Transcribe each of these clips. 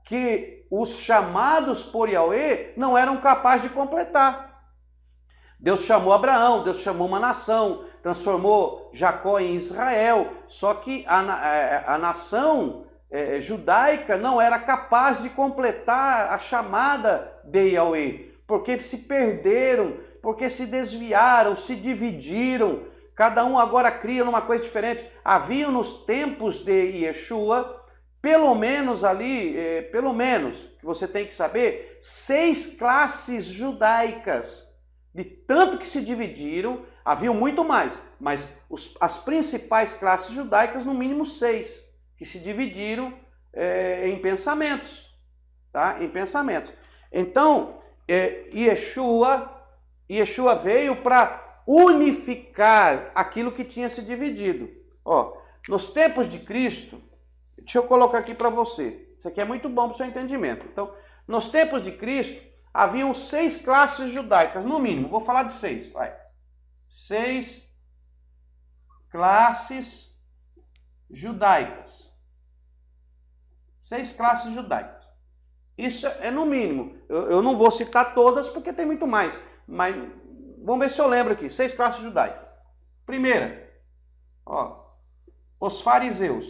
que os chamados por Yahweh não eram capazes de completar. Deus chamou Abraão, Deus chamou uma nação, transformou Jacó em Israel, só que a nação judaica não era capaz de completar a chamada de Yahweh, porque se perderam, porque se desviaram, se dividiram, cada um agora cria numa coisa diferente. Havia nos tempos de Yeshua, pelo menos ali, que você tem que saber, 6 classes judaicas. De tanto que se dividiram, haviam muito mais, mas as principais classes judaicas, no mínimo 6, que se dividiram em pensamentos, tá? Em pensamentos. Então, Yeshua veio para unificar aquilo que tinha se dividido. Ó, nos tempos de Cristo, deixa eu colocar aqui para você, isso aqui é muito bom para o seu entendimento. Então, nos tempos de Cristo, haviam 6 classes judaicas, no mínimo. Vou falar de 6, vai. 6 classes judaicas. 6 classes judaicas. Isso é no mínimo. Eu não vou citar todas porque tem muito mais. Mas vamos ver se eu lembro aqui. 6 classes judaicas. Primeira, ó, os fariseus.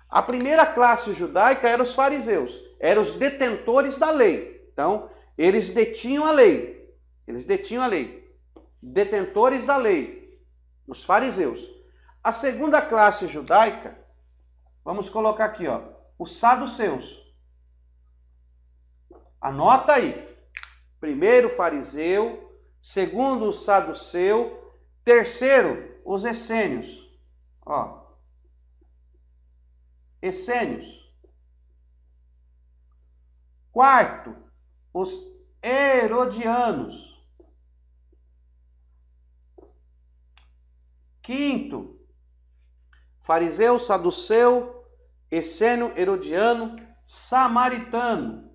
A primeira classe judaica era os fariseus. Eram os detentores da lei. Então, eles detinham a lei. Eles detinham a lei. Detentores da lei. Os fariseus. A segunda classe judaica, vamos colocar aqui, ó, os saduceus. Anota aí. Primeiro, fariseu. Segundo, o saduceu. Terceiro, os essênios. Ó. Essênios. Quarto, os herodianos. Quinto, fariseu, saduceu, essênio, herodiano, samaritano.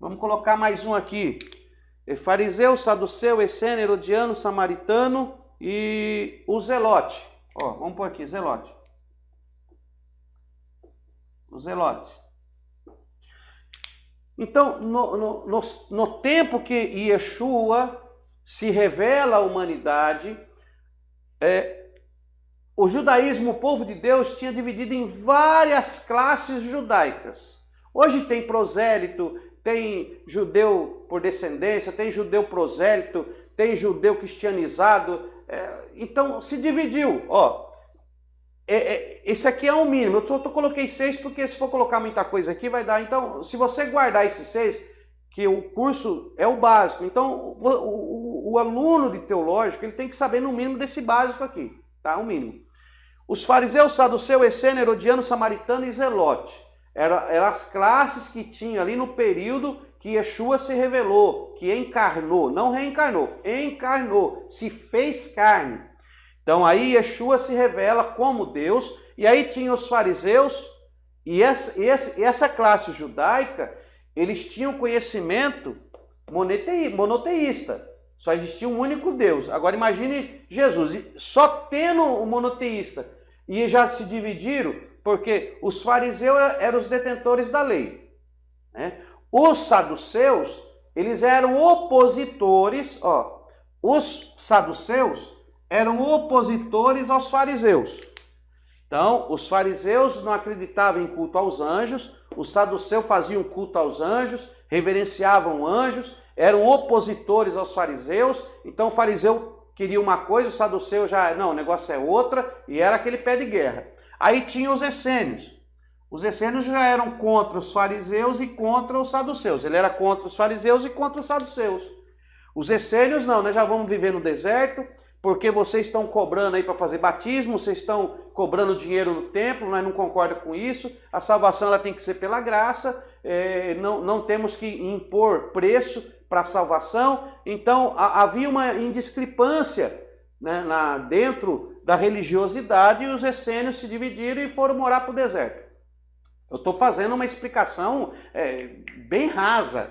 Vamos colocar mais um aqui. Fariseu, saduceu, essênio, herodiano, samaritano e o zelote. Ó, vamos pôr aqui, zelote. O zelote. Então, no tempo que Yeshua se revela à humanidade, o judaísmo, o povo de Deus, tinha dividido em várias classes judaicas. Hoje tem prosélito, tem judeu por descendência, tem judeu prosélito, tem judeu cristianizado. Então, se dividiu. Ó, esse aqui é o mínimo. Eu só coloquei 6 porque se for colocar muita coisa aqui vai dar. Então, se você guardar esses 6, que o curso é o básico. Então, o aluno de teológico, ele tem que saber no mínimo desse básico aqui, tá? O mínimo. Os fariseus, saduceu, essênio, herodiano, samaritano e zelote. Eram as classes que tinha ali no período que Yeshua se revelou, que encarnou, não reencarnou, encarnou, se fez carne. Então aí Yeshua se revela como Deus, e aí tinha os fariseus, e essa classe judaica, eles tinham conhecimento monoteísta, só existia um único Deus. Agora imagine Jesus, só tendo o monoteísta, e já se dividiram, porque os fariseus eram os detentores da lei, né? Os saduceus, eles eram opositores, ó, os saduceus eram opositores aos fariseus. Então, os fariseus não acreditavam em culto aos anjos, os saduceus faziam culto aos anjos, reverenciavam anjos, eram opositores aos fariseus. Então, o fariseu queria uma coisa, o saduceu já, não, o negócio é outra, e era aquele pé de guerra. Aí tinha os essênios. Os essênios já eram contra os fariseus e contra os saduceus. Ele era contra os fariseus e contra os saduceus. Os essênios não, nós já vamos viver no deserto, porque vocês estão cobrando aí para fazer batismo, vocês estão cobrando dinheiro no templo, nós não concordamos com isso, a salvação ela tem que ser pela graça, não temos que impor preço para a salvação. Então havia uma indiscrepância, né, dentro da religiosidade, e os essênios se dividiram e foram morar para o deserto. Eu estou fazendo uma explicação bem rasa.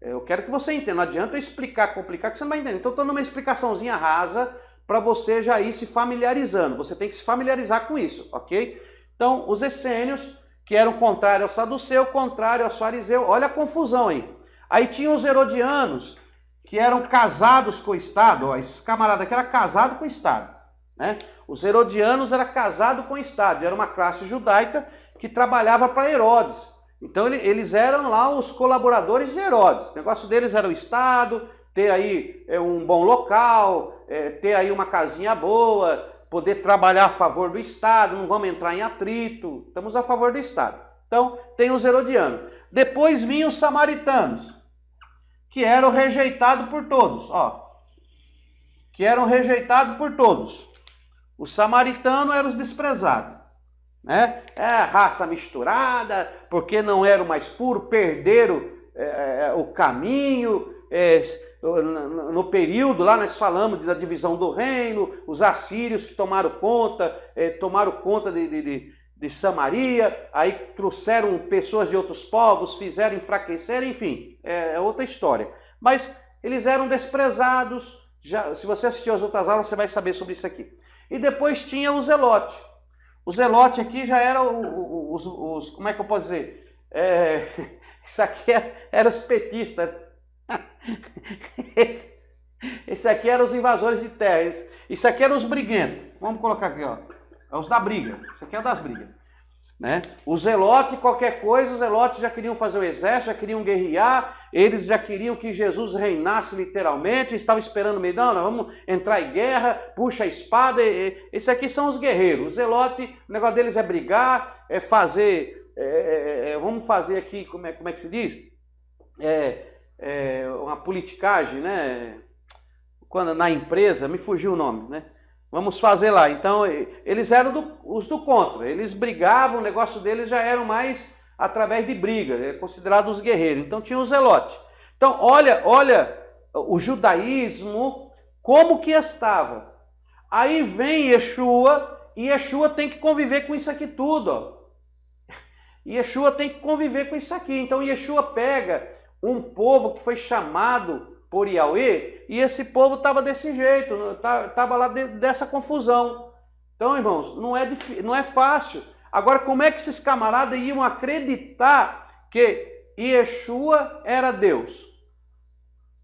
Eu quero que você entenda. Não adianta eu explicar, complicar, que você não vai entender. Então, estou dando uma explicaçãozinha rasa para você já ir se familiarizando. Você tem que se familiarizar com isso, ok? Então, os essênios, que eram contrários ao saduceu, contrário aos fariseus, olha a confusão aí. Aí tinha os herodianos, que eram casados com o Estado, ó, esse camarada aqui era casado com o Estado, né? Os herodianos eram casados com o Estado, era uma classe judaica que trabalhava para Herodes. Então eles eram lá os colaboradores de Herodes. O negócio deles era o Estado, ter aí um bom local, ter aí uma casinha boa, poder trabalhar a favor do Estado, não vamos entrar em atrito, estamos a favor do Estado. Então tem os herodianos. Depois vinham os samaritanos, que eram rejeitados por todos, ó. Que eram rejeitados por todos. Os samaritanos eram os desprezados, né? Raça misturada, porque não eram mais puros, perderam o caminho. No período lá nós falamos da divisão do reino, os assírios que tomaram conta de Samaria, aí trouxeram pessoas de outros povos, fizeram enfraquecer, enfim, é outra história. Mas eles eram desprezados. Já, se você assistiu às outras aulas, você vai saber sobre isso aqui. E depois tinha o Zelote. O Zelote aqui já era os como é que eu posso dizer? Isso aqui era os petistas. Esse aqui eram os invasores de terra. Isso aqui eram os briguentos. Vamos colocar aqui, ó. É os da briga. Isso aqui é o das brigas, né? O Zelote, qualquer coisa, os Zelotes já queriam fazer o exército, já queriam guerrear, eles já queriam que Jesus reinasse literalmente, estavam esperando meio, não, nós vamos entrar em guerra, puxa a espada. Esses aqui são os guerreiros. O Zelote, o negócio deles é brigar, é fazer, vamos fazer aqui, como é que se diz? Uma politicagem, né? Quando na empresa, me fugiu o nome, né? Vamos fazer lá. Então, eles eram os do contra. Eles brigavam, o negócio deles já era mais através de briga, considerados os guerreiros. Então, tinha o Zelote. Então, olha o judaísmo, como que estava. Aí vem Yeshua, e Yeshua tem que conviver com isso aqui tudo, ó. Yeshua tem que conviver com isso aqui. Então, Yeshua pega um povo que foi chamado por Yahweh, e esse povo estava desse jeito, estava lá dessa confusão. Então, irmãos, não é fácil. Agora, como é que esses camaradas iam acreditar que Yeshua era Deus?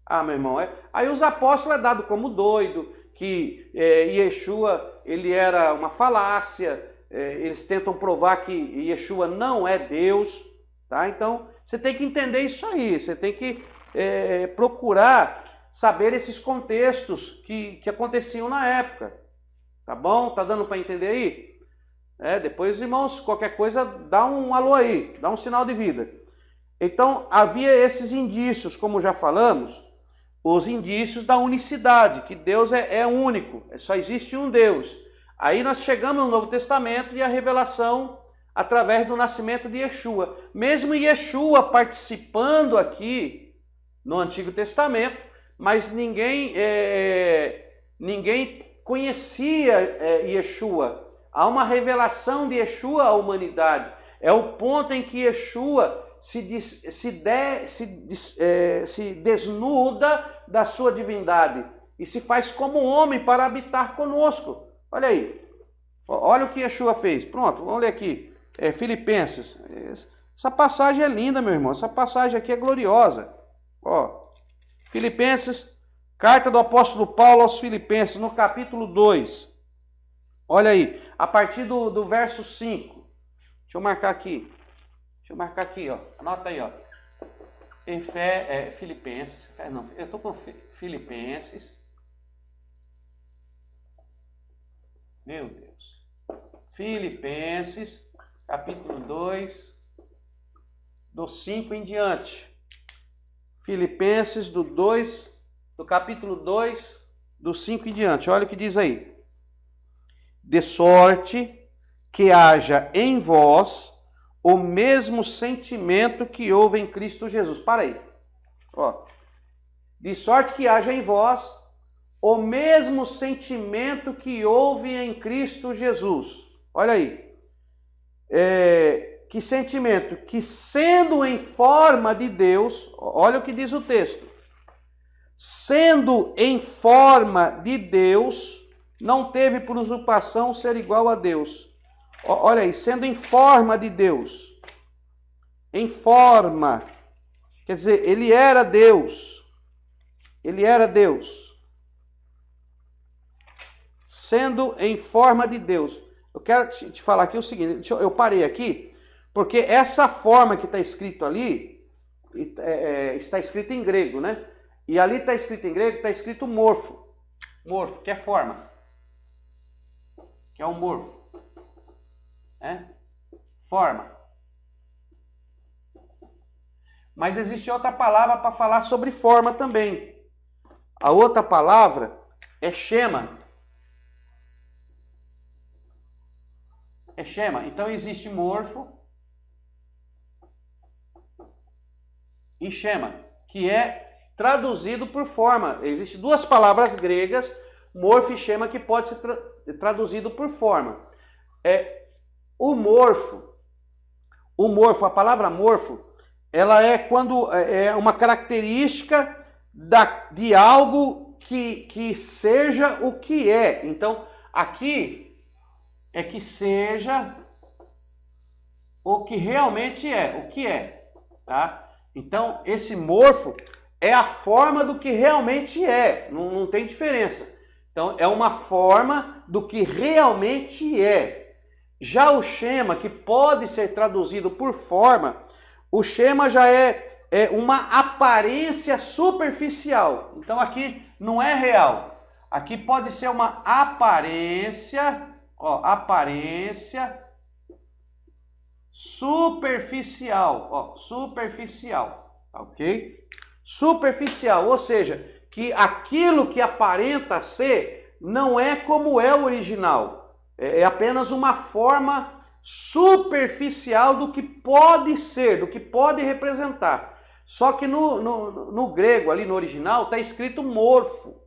Ah, meu irmão, aí os apóstolos é dado como doido, que Yeshua ele era uma falácia, eles tentam provar que Yeshua não é Deus, tá? Então, você tem que entender isso aí, você tem que procurar saber esses contextos que aconteciam na época, tá bom? Tá dando para entender aí? Depois, irmãos, qualquer coisa, dá um alô aí, dá um sinal de vida. Então, havia esses indícios, como já falamos, os indícios da unicidade, que Deus é único, só existe um Deus. Aí nós chegamos no Novo Testamento e a revelação através do nascimento de Yeshua. Mesmo Yeshua participando aqui no Antigo Testamento, mas ninguém conhecia Yeshua. Há uma revelação de Yeshua à humanidade. É o ponto em que Yeshua se desnuda da sua divindade e se faz como homem para habitar conosco. Olha aí. Olha o que Yeshua fez. Pronto, vamos ler aqui. Filipenses. Essa passagem é linda, meu irmão. Essa passagem aqui é gloriosa. Ó, Filipenses, carta do apóstolo Paulo aos Filipenses, no capítulo 2. Olha aí, a partir do verso 5. Deixa eu marcar aqui. Ó. Anota aí, ó. Filipenses. Não, eu estou com Filipenses. Meu Deus. Filipenses, capítulo 2, do 5 em diante. Filipenses do capítulo 2, do 5 em diante. Olha o que diz aí. De sorte que haja em vós o mesmo sentimento que houve em Cristo Jesus. Para aí. Ó. De sorte que haja em vós o mesmo sentimento que houve em Cristo Jesus. Olha aí. Que sentimento? Que sendo em forma de Deus, olha o que diz o texto. Sendo em forma de Deus, não teve por usurpação ser igual a Deus. Olha aí, sendo em forma de Deus. Em forma. Quer dizer, ele era Deus. Ele era Deus. Sendo em forma de Deus. Eu quero te falar aqui o seguinte, eu parei aqui, porque essa forma que está escrito ali, está escrito em grego, né? E ali está escrito em grego, está escrito morfo. Morfo, que é forma. Que é um morfo. Forma. Mas existe outra palavra para falar sobre forma também. A outra palavra é schema. É schema. Então existe morfo e schema, que é traduzido por forma. Existem duas palavras gregas, morfo e schema, que pode ser traduzido por forma. O morfo, a palavra morfo, ela é quando é uma característica de algo que seja o que é. Então, aqui é que seja o que realmente é, o que é, tá? Então, esse morfo é a forma do que realmente é, não tem diferença. Então, é uma forma do que realmente é. Já o schema, que pode ser traduzido por forma, o schema já é uma aparência superficial. Então aqui não é real. Aqui pode ser uma aparência, aparência superficial, superficial, ok? Superficial, ou seja, que aquilo que aparenta ser não é como é o original. É apenas uma forma superficial do que pode ser, do que pode representar. Só que no grego, ali no original, está escrito morfo,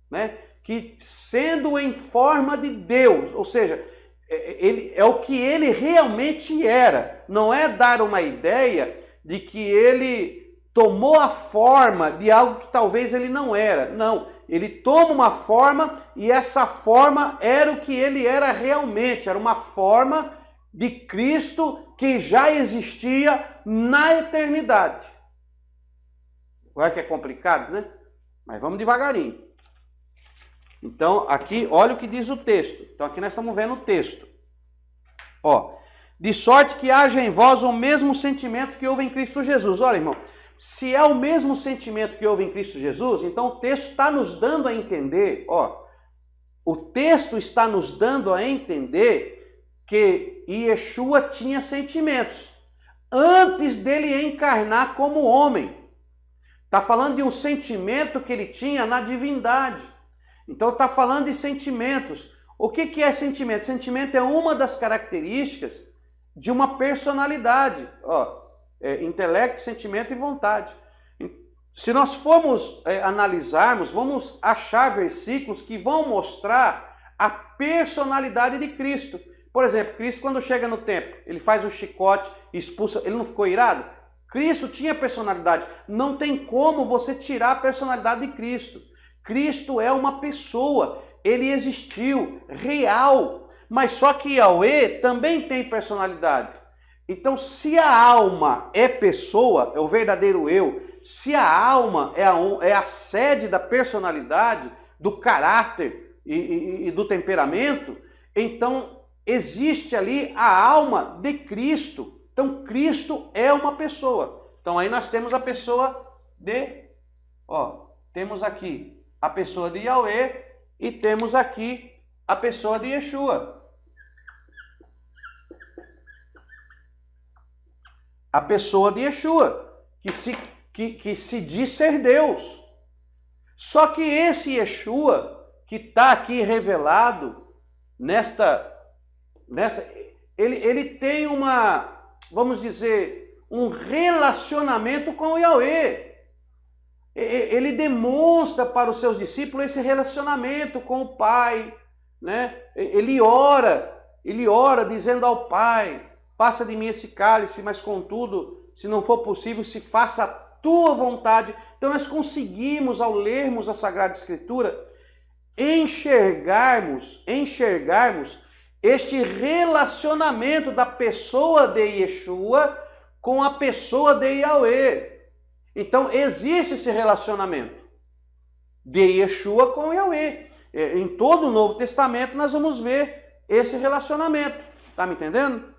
né? Que sendo em forma de Deus, ou seja, ele é o que ele realmente era. Não é dar uma ideia de que ele tomou a forma de algo que talvez ele não era. Não, ele toma uma forma e essa forma era o que ele era realmente. Era uma forma de Cristo que já existia na eternidade. Olha que é complicado, né? Mas vamos devagarinho. Então, aqui, olha o que diz o texto. Então, aqui nós estamos vendo o texto. De sorte que haja em vós o mesmo sentimento que houve em Cristo Jesus. Olha, irmão, se é o mesmo sentimento que houve em Cristo Jesus, então o texto está nos dando a entender, o texto está nos dando a entender que Yeshua tinha sentimentos antes dele encarnar como homem. Está falando de um sentimento que ele tinha na divindade. Então está falando de sentimentos. O que é sentimento? Sentimento é uma das características de uma personalidade. Intelecto, sentimento e vontade. Se nós formos analisarmos, vamos achar versículos que vão mostrar a personalidade de Cristo. Por exemplo, Cristo quando chega no templo, ele faz o chicote e expulsa, ele não ficou irado? Cristo tinha personalidade. Não tem como você tirar a personalidade de Cristo. Cristo é uma pessoa, ele existiu, real. Mas só que Yahweh também tem personalidade. Então, se a alma é pessoa, é o verdadeiro eu, se a alma é a sede da personalidade, do caráter e do temperamento, então existe ali a alma de Cristo. Então, Cristo é uma pessoa. Então, aí nós temos a pessoa temos aqui a pessoa de Yahweh e temos aqui a pessoa de Yeshua. A pessoa de Yeshua, que se diz ser Deus. Só que esse Yeshua, que está aqui revelado ele tem vamos dizer, um relacionamento com o Yahweh. Ele demonstra para os seus discípulos esse relacionamento com o Pai, né? Ele ora dizendo ao Pai: passa de mim esse cálice, mas contudo, se não for possível, se faça a tua vontade. Então nós conseguimos, ao lermos a Sagrada Escritura, enxergarmos este relacionamento da pessoa de Yeshua com a pessoa de Yahweh. Então, existe esse relacionamento de Yeshua com Yahweh. Em todo o Novo Testamento nós vamos ver esse relacionamento. Tá me entendendo?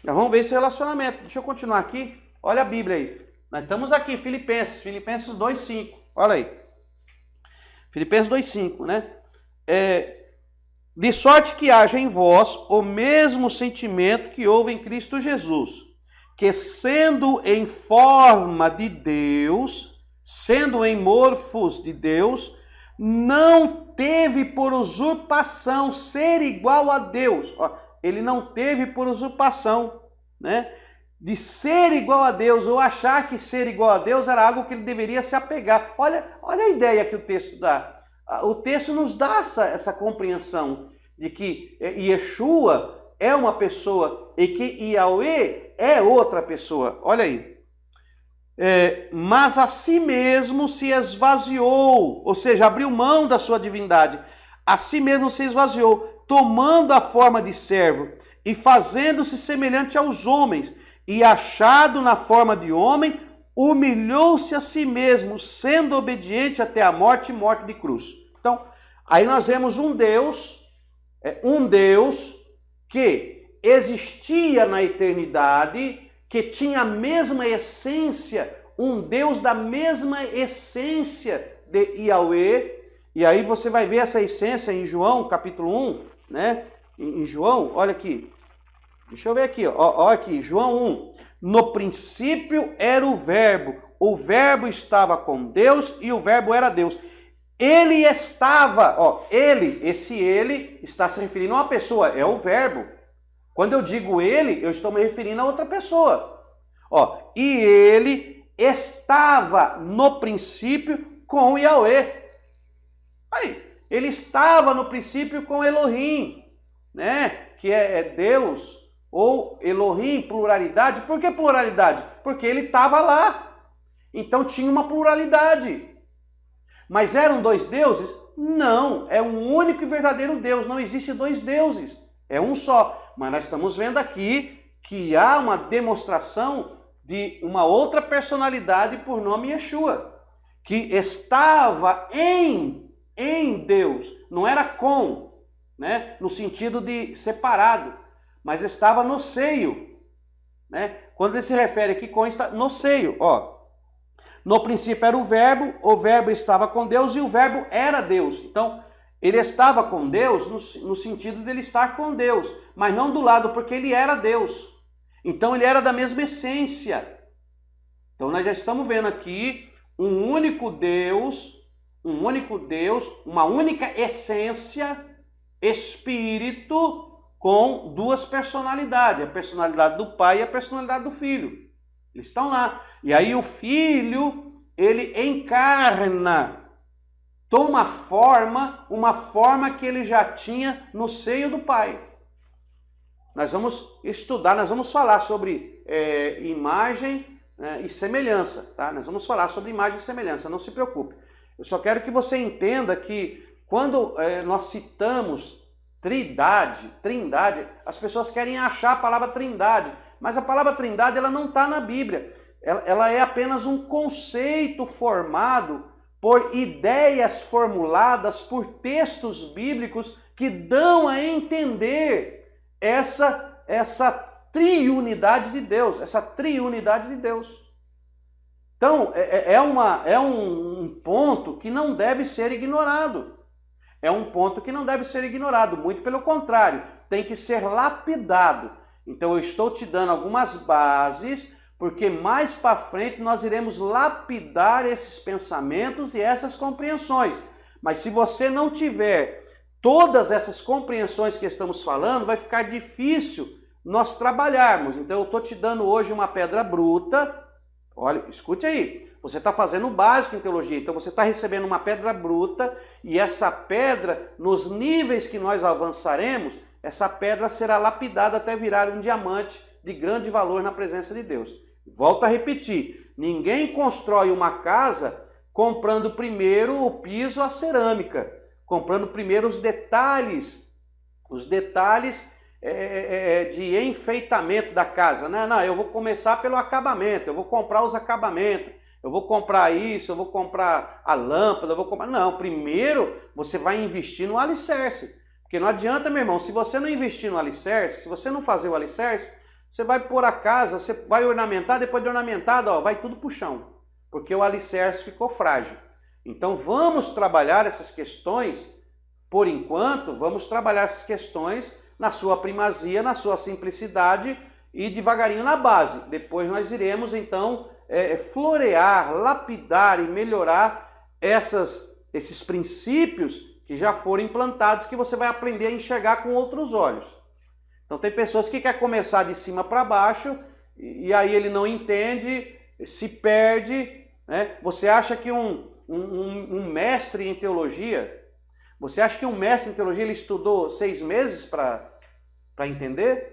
Nós vamos ver esse relacionamento. Deixa eu continuar aqui. Olha a Bíblia aí. Nós estamos aqui, Filipenses 2:5. Olha aí. Filipenses 2:5, né? De sorte que haja em vós o mesmo sentimento que houve em Cristo Jesus, que sendo em forma de Deus, sendo em morfos de Deus, não teve por usurpação ser igual a Deus. Ó, ele não teve por usurpação, né? De ser igual a Deus, ou achar que ser igual a Deus era algo que ele deveria se apegar. Olha a ideia que o texto dá. O texto nos dá essa compreensão de que Yeshua é uma pessoa e que Yahweh é outra pessoa. Olha aí. Mas a si mesmo se esvaziou, ou seja, abriu mão da sua divindade. A si mesmo se esvaziou, tomando a forma de servo e fazendo-se semelhante aos homens, e achado na forma de homem, humilhou-se a si mesmo, sendo obediente até a morte e morte de cruz. Então, aí nós vemos um Deus que existia na eternidade, que tinha a mesma essência, um Deus da mesma essência de Yahweh. E aí você vai ver essa essência em João, capítulo 1, né? Em João, olha aqui. Deixa eu ver aqui, ó aqui, João 1. No princípio era o Verbo estava com Deus e o Verbo era Deus. Ele estava, esse ele está se referindo a uma pessoa, é o Verbo. Quando eu digo ele, eu estou me referindo a outra pessoa. E ele estava no princípio com Yahweh. Aí, ele estava no princípio com Elohim, né? Que é Deus, ou Elohim, pluralidade. Por que pluralidade? Porque ele estava lá. Então tinha uma pluralidade. Mas eram dois deuses? Não, é um único e verdadeiro Deus. Não existe dois deuses, é um só. Mas nós estamos vendo aqui que há uma demonstração de uma outra personalidade por nome Yeshua, que estava em Deus, não era com, né? No sentido de separado, mas estava no seio, né? Quando ele se refere aqui com, está no seio, No princípio era o Verbo estava com Deus e o Verbo era Deus. Então, ele estava com Deus no sentido de ele estar com Deus, mas não do lado, porque ele era Deus. Então, ele era da mesma essência. Então, nós já estamos vendo aqui um único Deus, uma única essência, Espírito, com duas personalidades, a personalidade do Pai e a personalidade do Filho. Eles estão lá. E aí o Filho, ele encarna, toma uma forma que ele já tinha no seio do Pai. Nós vamos estudar, nós vamos falar sobre imagem e semelhança, tá? Nós vamos falar sobre imagem e semelhança, não se preocupe. Eu só quero que você entenda que quando nós citamos trindade, as pessoas querem achar a palavra trindade, mas a palavra trindade ela não está na Bíblia. Ela é apenas um conceito formado por ideias formuladas por textos bíblicos que dão a entender essa triunidade de Deus, Então, é um ponto que não deve ser ignorado. Muito pelo contrário, tem que ser lapidado. Então eu estou te dando algumas bases, porque mais para frente nós iremos lapidar esses pensamentos e essas compreensões. Mas se você não tiver todas essas compreensões que estamos falando, vai ficar difícil nós trabalharmos. Então eu estou te dando hoje uma pedra bruta. Olha, escute aí. Você está fazendo o básico em teologia, então você está recebendo uma pedra bruta e essa pedra, nos níveis que nós avançaremos, essa pedra será lapidada até virar um diamante de grande valor na presença de Deus. Volto a repetir, ninguém constrói uma casa comprando primeiro o piso, a cerâmica. comprando primeiro os detalhes de enfeitamento da casa. Não, eu vou começar pelo acabamento, eu vou comprar os acabamentos, eu vou comprar isso, eu vou comprar a lâmpada, eu vou comprar... Não, primeiro você vai investir no alicerce. Porque não adianta, meu irmão, se você não investir no alicerce, se você não fazer o alicerce, você vai pôr a casa, você vai ornamentar, depois de ornamentado, ó, vai tudo pro chão. Porque o alicerce ficou frágil. Então vamos trabalhar essas questões, por enquanto, vamos trabalhar essas questões na sua primazia, na sua simplicidade e devagarinho na base. Depois nós iremos, então, florear, lapidar e melhorar esses princípios que já foram implantados, que você vai aprender a enxergar com outros olhos. Então tem pessoas que querem começar de cima para baixo e aí ele não entende, se perde, né? Você acha que um mestre em teologia, ele estudou 6 meses para entender?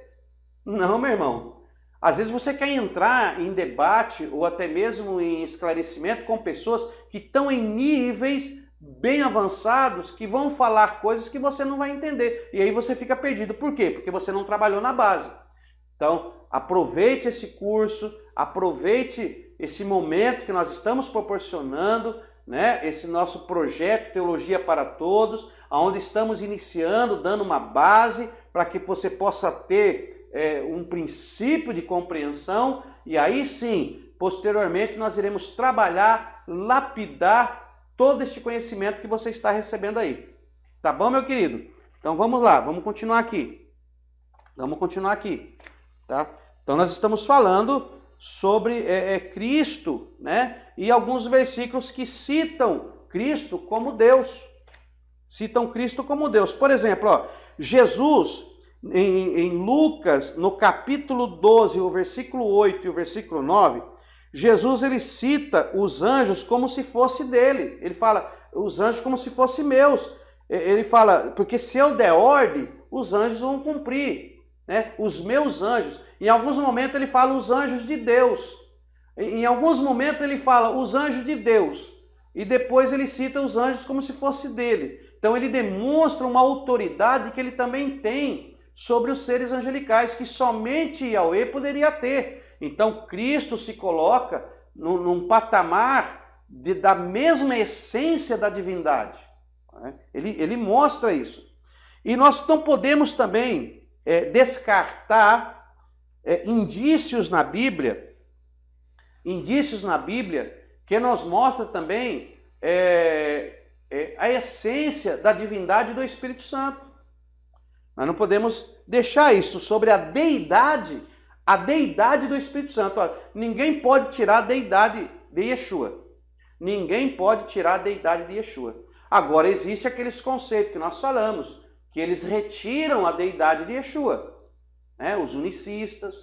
Não, meu irmão. Às vezes você quer entrar em debate ou até mesmo em esclarecimento com pessoas que estão em níveis bem avançados, que vão falar coisas que você não vai entender. E aí você fica perdido. Por quê? Porque você não trabalhou na base. Então, aproveite esse curso, aproveite esse momento que nós estamos proporcionando, né? Esse nosso projeto Teologia para Todos, onde estamos iniciando, dando uma base para que você possa ter um princípio de compreensão, e aí sim, posteriormente nós iremos trabalhar, lapidar todo este conhecimento que você está recebendo aí. Tá bom, meu querido? Então vamos lá, vamos continuar aqui. Tá? Então nós estamos falando sobre Cristo, né? E alguns versículos que citam Cristo como Deus. Por exemplo, ó, Jesus, em Lucas, no capítulo 12, o versículo 8 e o versículo 9, Jesus ele cita os anjos como se fosse dele. Ele fala, os anjos como se fossem meus. Ele fala, porque se eu der ordem, os anjos vão cumprir, né? Os meus anjos. Em alguns momentos ele fala os anjos de Deus. Em alguns momentos ele fala os anjos de Deus. E depois ele cita os anjos como se fosse dele. Então ele demonstra uma autoridade que ele também tem sobre os seres angelicais, que somente Yahweh poderia ter. Então Cristo se coloca num patamar da mesma essência da divindade. Ele mostra isso. E nós não podemos também descartar indícios na Bíblia que nos mostra também a essência da divindade do Espírito Santo. Nós não podemos deixar isso sobre a deidade do Espírito Santo. Olha, ninguém pode tirar a deidade de Yeshua. Agora, existe aqueles conceitos que nós falamos, que eles retiram a deidade de Yeshua. Né? Os unicistas,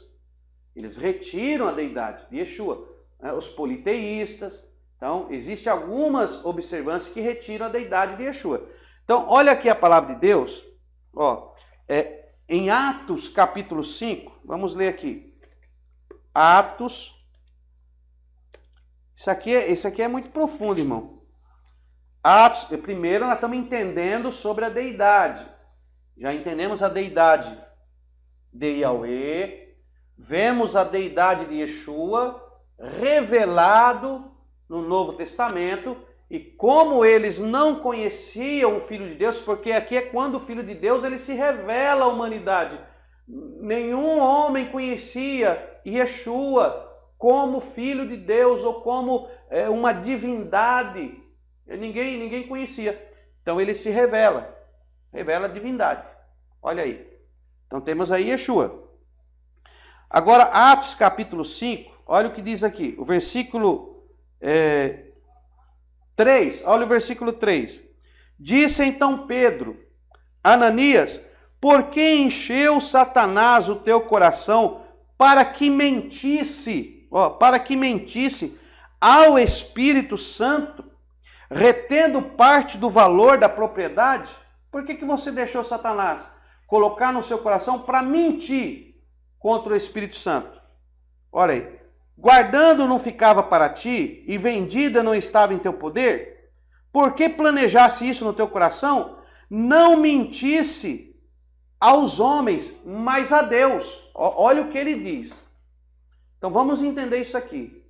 eles retiram a deidade de Yeshua. Né? Os politeístas. Então, existem algumas observâncias que retiram a deidade de Yeshua. Então, olha aqui a palavra de Deus. Ó, em Atos capítulo 5, vamos ler aqui. Atos. Isso aqui é muito profundo, irmão. Atos, primeiro nós estamos entendendo sobre a deidade. Já entendemos a deidade de Yahweh, vemos a deidade de Yeshua revelado no Novo Testamento, e como eles não conheciam o Filho de Deus, porque aqui é quando o Filho de Deus ele se revela à humanidade. Nenhum homem conhecia Yeshua como Filho de Deus ou como uma divindade. Ninguém conhecia. Então ele se revela a divindade. Olha aí. Então temos aí Yeshua. Agora, Atos capítulo 5, olha o que diz aqui, o versículo 3, olha o versículo 3. Disse então Pedro, Ananias, por que encheu Satanás o teu coração para que mentisse ao Espírito Santo, retendo parte do valor da propriedade? Por que você deixou Satanás colocar no seu coração para mentir contra o Espírito Santo? Olha aí. Guardando não ficava para ti, e vendida não estava em teu poder? porque planejasse isso no teu coração, não mentisse aos homens, mas a Deus. Olha o que ele diz. Então vamos entender isso aqui.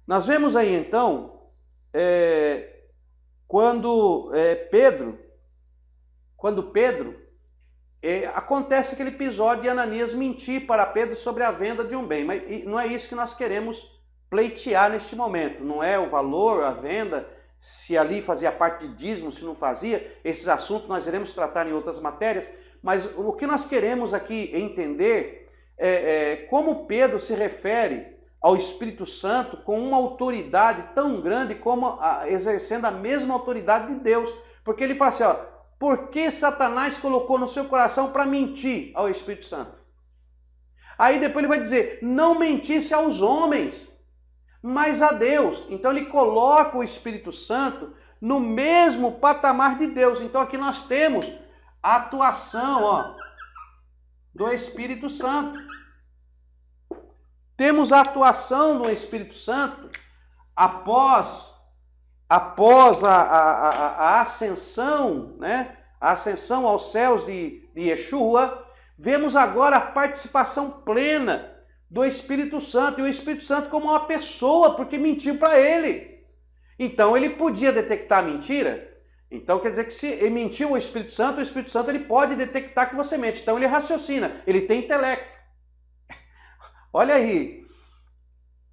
Nós vemos aí então, quando Pedro, acontece aquele episódio de Ananias mentir para Pedro sobre a venda de um bem, mas não é isso que nós queremos pleitear neste momento, não é o valor, a venda, se ali fazia parte de dízimo, se não fazia, esses assuntos nós iremos tratar em outras matérias, mas o que nós queremos aqui entender é como Pedro se refere ao Espírito Santo com uma autoridade tão grande como exercendo a mesma autoridade de Deus, porque ele fala assim, ó, por que Satanás colocou no seu coração para mentir ao Espírito Santo? Aí depois ele vai dizer, não mentisse aos homens, mas a Deus. Então ele coloca o Espírito Santo no mesmo patamar de Deus. Então aqui nós temos a atuação do Espírito Santo. Temos a atuação do Espírito Santo após a ascensão, né? A ascensão aos céus de Yeshua. Vemos agora a participação plena do Espírito Santo, e o Espírito Santo como uma pessoa, porque mentiu para ele. Então ele podia detectar a mentira. Então quer dizer que se ele mentiu o Espírito Santo ele pode detectar que você mente. Então ele raciocina, ele tem intelecto. Olha aí.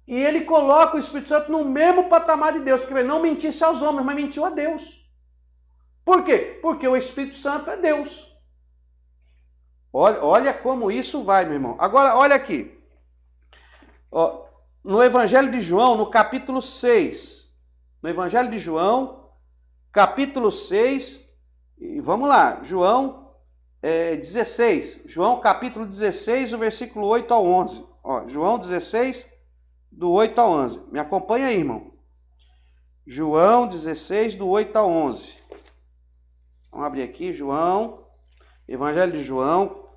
E ele coloca o Espírito Santo no mesmo patamar de Deus, porque ele não mentisse aos homens, mas mentiu a Deus. Por quê? Porque o Espírito Santo é Deus. Olha como isso vai, meu irmão. Agora, olha aqui. No Evangelho de João, no capítulo 6. No Evangelho de João, capítulo 6. E vamos lá, João 16. João capítulo 16, o versículo 8 ao 11. João 16, do 8 ao 11. Me acompanha aí, irmão. João 16, do 8 ao 11. Vamos abrir aqui, João. Evangelho de João.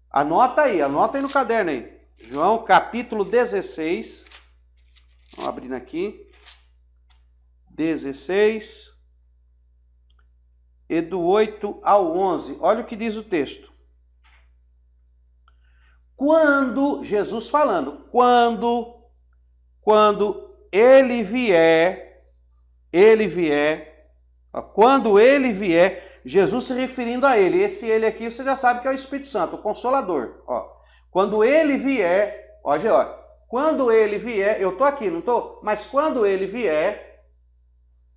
Anota aí no caderno aí. João capítulo 16. Vamos abrindo aqui. 16. E do 8 ao 11. Olha o que diz o texto. Quando, Jesus falando, quando ele vier, quando ele vier, Jesus se referindo a ele, esse ele aqui você já sabe que é o Espírito Santo, o Consolador, quando ele vier, quando ele vier, eu tô aqui, não tô? Mas quando ele vier,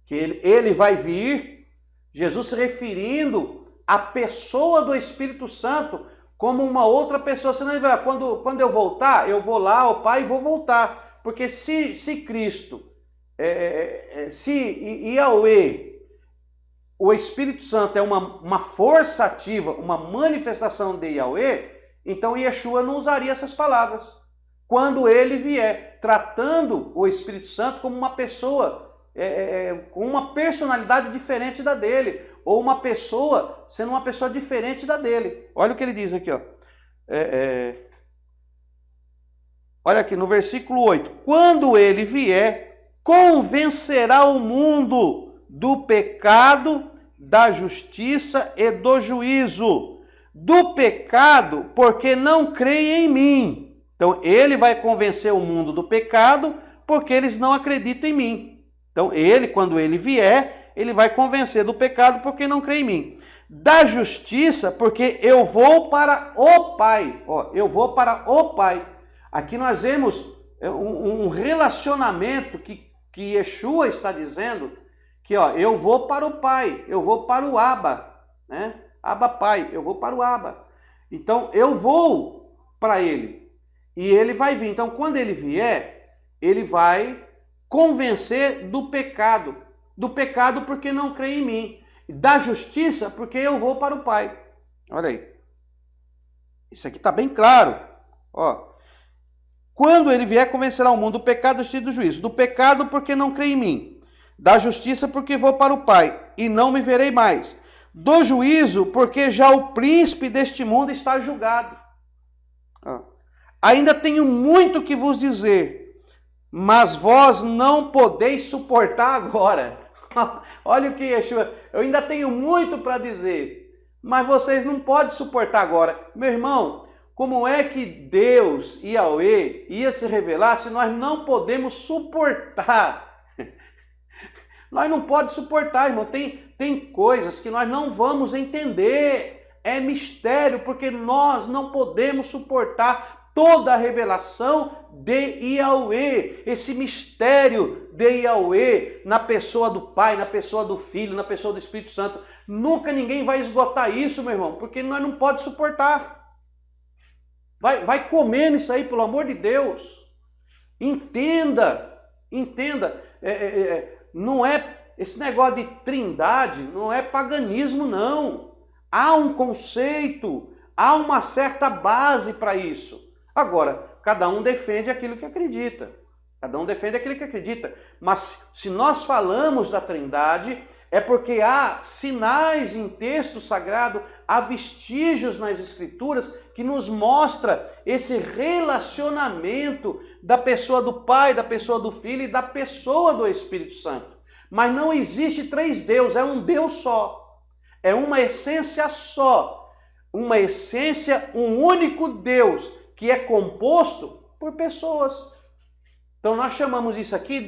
que ele vai vir, Jesus se referindo à pessoa do Espírito Santo, como uma outra pessoa, senão ele vai, quando eu voltar, eu vou lá ao Pai e vou voltar. Porque se Cristo, se Yahweh, o Espírito Santo é uma força ativa, uma manifestação de Yahweh, então Yeshua não usaria essas palavras. Quando ele vier, tratando o Espírito Santo como uma pessoa, com uma personalidade diferente da dele, ou uma pessoa sendo uma pessoa diferente da dele. Olha o que ele diz aqui, olha aqui no versículo 8. Quando ele vier, convencerá o mundo do pecado, da justiça e do juízo. Do pecado, porque não creem em mim. Então ele vai convencer o mundo do pecado, porque eles não acreditam em mim. Então ele, quando ele vier, ele vai convencer do pecado porque não crê em mim. Da justiça, porque eu vou para o Pai. Eu vou para o Pai. Aqui nós vemos um relacionamento que Yeshua está dizendo que eu vou para o Pai, eu vou para o Abba, né? Abba Pai, eu vou para o Abba. Então eu vou para ele e ele vai vir. Então quando ele vier, ele vai convencer do pecado porque não crê em mim, da justiça porque eu vou para o Pai. Olha aí, isso aqui está bem claro. Quando ele vier, convencerá o mundo do pecado, do justiça e do juízo. Do pecado porque não crê em mim, da justiça porque vou para o Pai e não me verei mais, do juízo porque já o príncipe deste mundo está julgado. Ainda tenho muito que vos dizer, mas vós não podeis suportar agora. Olha o que Yeshua, eu ainda tenho muito para dizer, mas vocês não podem suportar agora. Meu irmão, como é que Deus, Yahweh, ia se revelar se nós não podemos suportar? Nós não podemos suportar, irmão. Tem coisas que nós não vamos entender. É mistério, porque nós não podemos suportar toda a revelação de Yahweh. Esse mistério de Yahweh na pessoa do Pai, na pessoa do Filho, na pessoa do Espírito Santo. Nunca ninguém vai esgotar isso, meu irmão, porque nós não podemos suportar. Vai comendo isso aí, pelo amor de Deus. Entenda. Não é esse negócio de trindade, não é paganismo, não. Há um conceito, há uma certa base para isso. Agora, cada um defende aquilo que acredita. Mas se nós falamos da trindade, é porque há sinais em texto sagrado, há vestígios nas escrituras que nos mostra esse relacionamento da pessoa do Pai, da pessoa do Filho e da pessoa do Espírito Santo. Mas não existe três deuses, é um Deus só. É uma essência só. Uma essência, um único Deus, que é composto por pessoas. Então nós chamamos isso aqui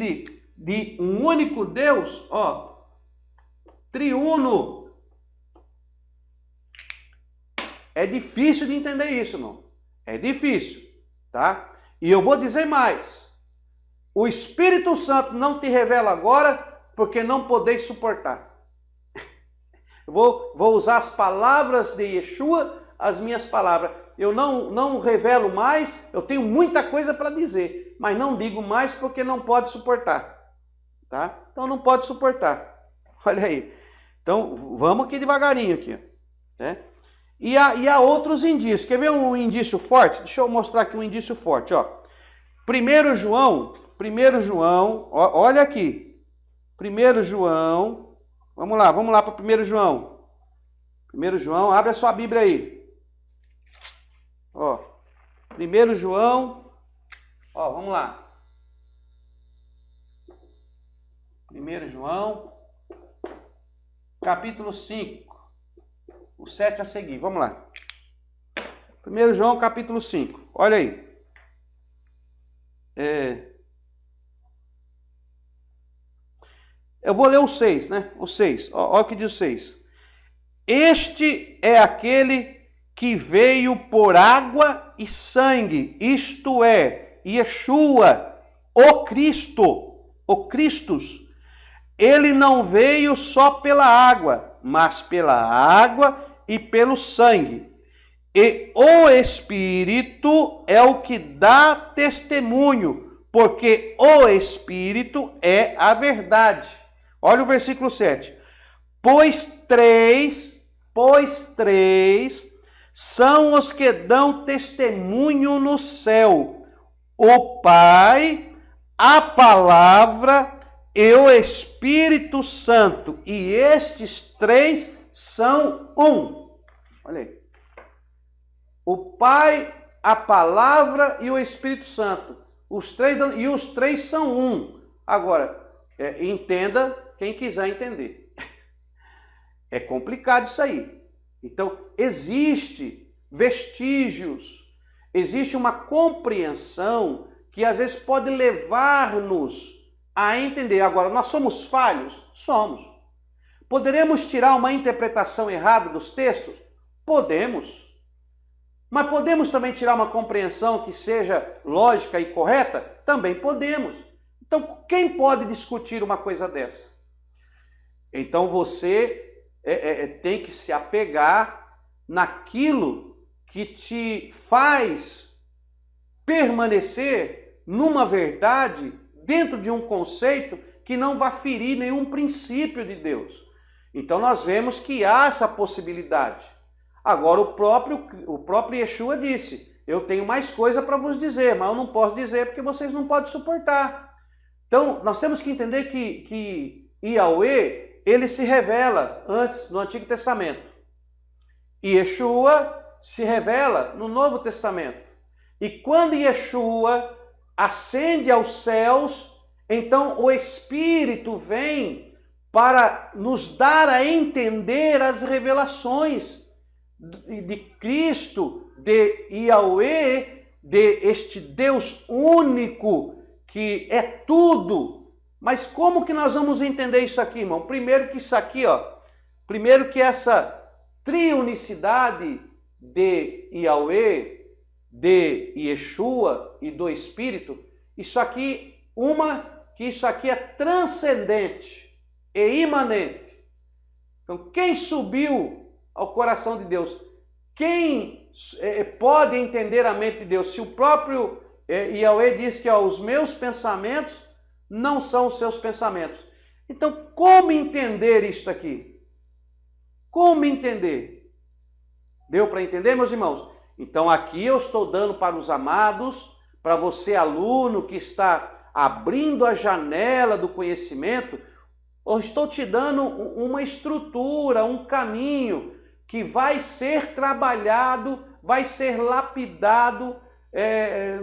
de um único Deus, triuno. É difícil de entender isso, irmão. É difícil, tá? E eu vou dizer mais. O Espírito Santo não te revela agora porque não podeis suportar. Eu vou usar as palavras de Yeshua, as minhas palavras. Eu não revelo mais, eu tenho muita coisa para dizer, mas não digo mais porque não pode suportar. Tá? Então não pode suportar. Olha aí. Então vamos aqui devagarinho aqui. Né? E há outros indícios. Quer ver um indício forte? Deixa eu mostrar aqui um indício forte. 1 João, olha aqui. 1 João, vamos lá para 1 João. 1 João, abre a sua Bíblia aí. 1 João, vamos lá. 1 João, capítulo 5, o 7 a seguir, vamos lá. 1 João, capítulo 5, olha aí. Eu vou ler o 6, né? O 6, olha o que diz o 6. Este é aquele que veio por água e sangue, isto é, Yeshua, o Cristo, o Christus. Ele não veio só pela água, mas pela água e pelo sangue. E o Espírito é o que dá testemunho, porque o Espírito é a verdade. Olha o versículo 7. Pois três são os que dão testemunho no céu: o Pai, a Palavra e o Espírito Santo. E estes três são um. Olha aí. O Pai, a Palavra e o Espírito Santo. Os três são um. Agora, entenda quem quiser entender. É complicado isso aí. Então, existe vestígios, existe uma compreensão que às vezes pode levar-nos a entender. Agora, nós somos falhos? Somos. Poderemos tirar uma interpretação errada dos textos? Podemos. Mas podemos também tirar uma compreensão que seja lógica e correta? Também podemos. Então, quem pode discutir uma coisa dessa? Então, você tem que se apegar naquilo que te faz permanecer numa verdade dentro de um conceito que não vai ferir nenhum princípio de Deus. Então, nós vemos que há essa possibilidade. Agora, o próprio Yeshua disse: eu tenho mais coisa para vos dizer, mas eu não posso dizer porque vocês não podem suportar. Então, nós temos que entender que Yahweh, ele se revela antes no Antigo Testamento. E Yeshua se revela no Novo Testamento. E quando Yeshua ascende aos céus, então o Espírito vem para nos dar a entender as revelações de Cristo, de Yahweh, de este Deus único que é tudo. Mas como que nós vamos entender isso aqui, irmão? Primeiro que isso aqui, primeiro que essa triunicidade de Yahweh, de Yeshua e do Espírito, isso aqui é transcendente e imanente. Então, quem subiu ao coração de Deus? Quem pode entender a mente de Deus? Se o próprio Yahweh diz que os meus pensamentos não são os seus pensamentos. Então, como entender isto aqui? Como entender? Deu para entender, meus irmãos? Então, aqui eu estou dando para os amados, para você, aluno, que está abrindo a janela do conhecimento, eu estou te dando uma estrutura, um caminho que vai ser trabalhado, vai ser lapidado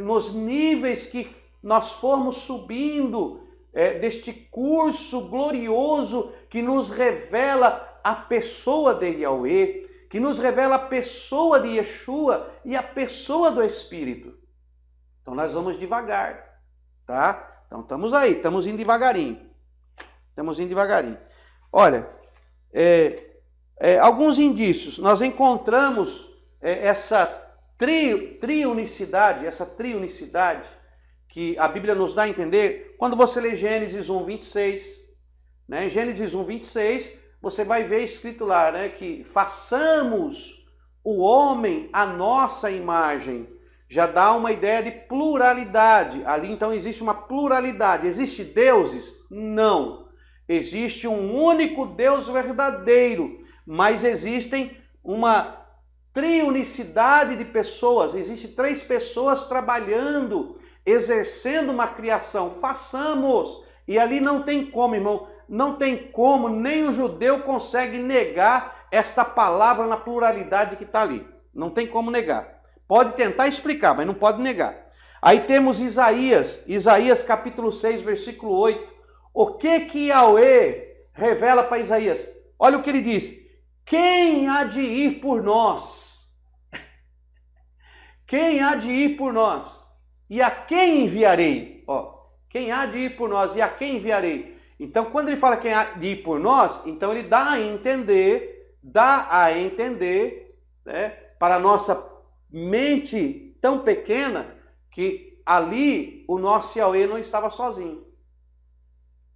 nos níveis que nós formos subindo deste curso glorioso que nos revela a pessoa de Yahweh, que nos revela a pessoa de Yeshua e a pessoa do Espírito. Então nós vamos devagar, tá? Então estamos aí, estamos indo devagarinho. Estamos indo devagarinho. Olha, alguns indícios. Nós encontramos essa triunicidade que a Bíblia nos dá a entender quando você lê Gênesis 1, 26. Né? Em Gênesis 1, 26, você vai ver escrito lá, né, que façamos o homem à nossa imagem. Já dá uma ideia de pluralidade. Ali então existe uma pluralidade. Existem deuses? Não. Existe um único Deus verdadeiro, mas existem uma triunicidade de pessoas. Existem 3 pessoas trabalhando, exercendo uma criação. Façamos. E ali não tem como, irmão, não tem como, nem o judeu consegue negar esta palavra na pluralidade que está ali. Não tem como negar. Pode tentar explicar, mas não pode negar. Aí temos Isaías capítulo 6, versículo 8. O que Yahweh revela para Isaías? Olha o que ele diz. Quem há de ir por nós? Quem há de ir por nós? E a quem enviarei? Quem há de ir por nós e a quem enviarei? Então, quando ele fala quem há de ir por nós, então ele dá a entender, né, para a nossa mente tão pequena, que ali o nosso Yahweh não estava sozinho.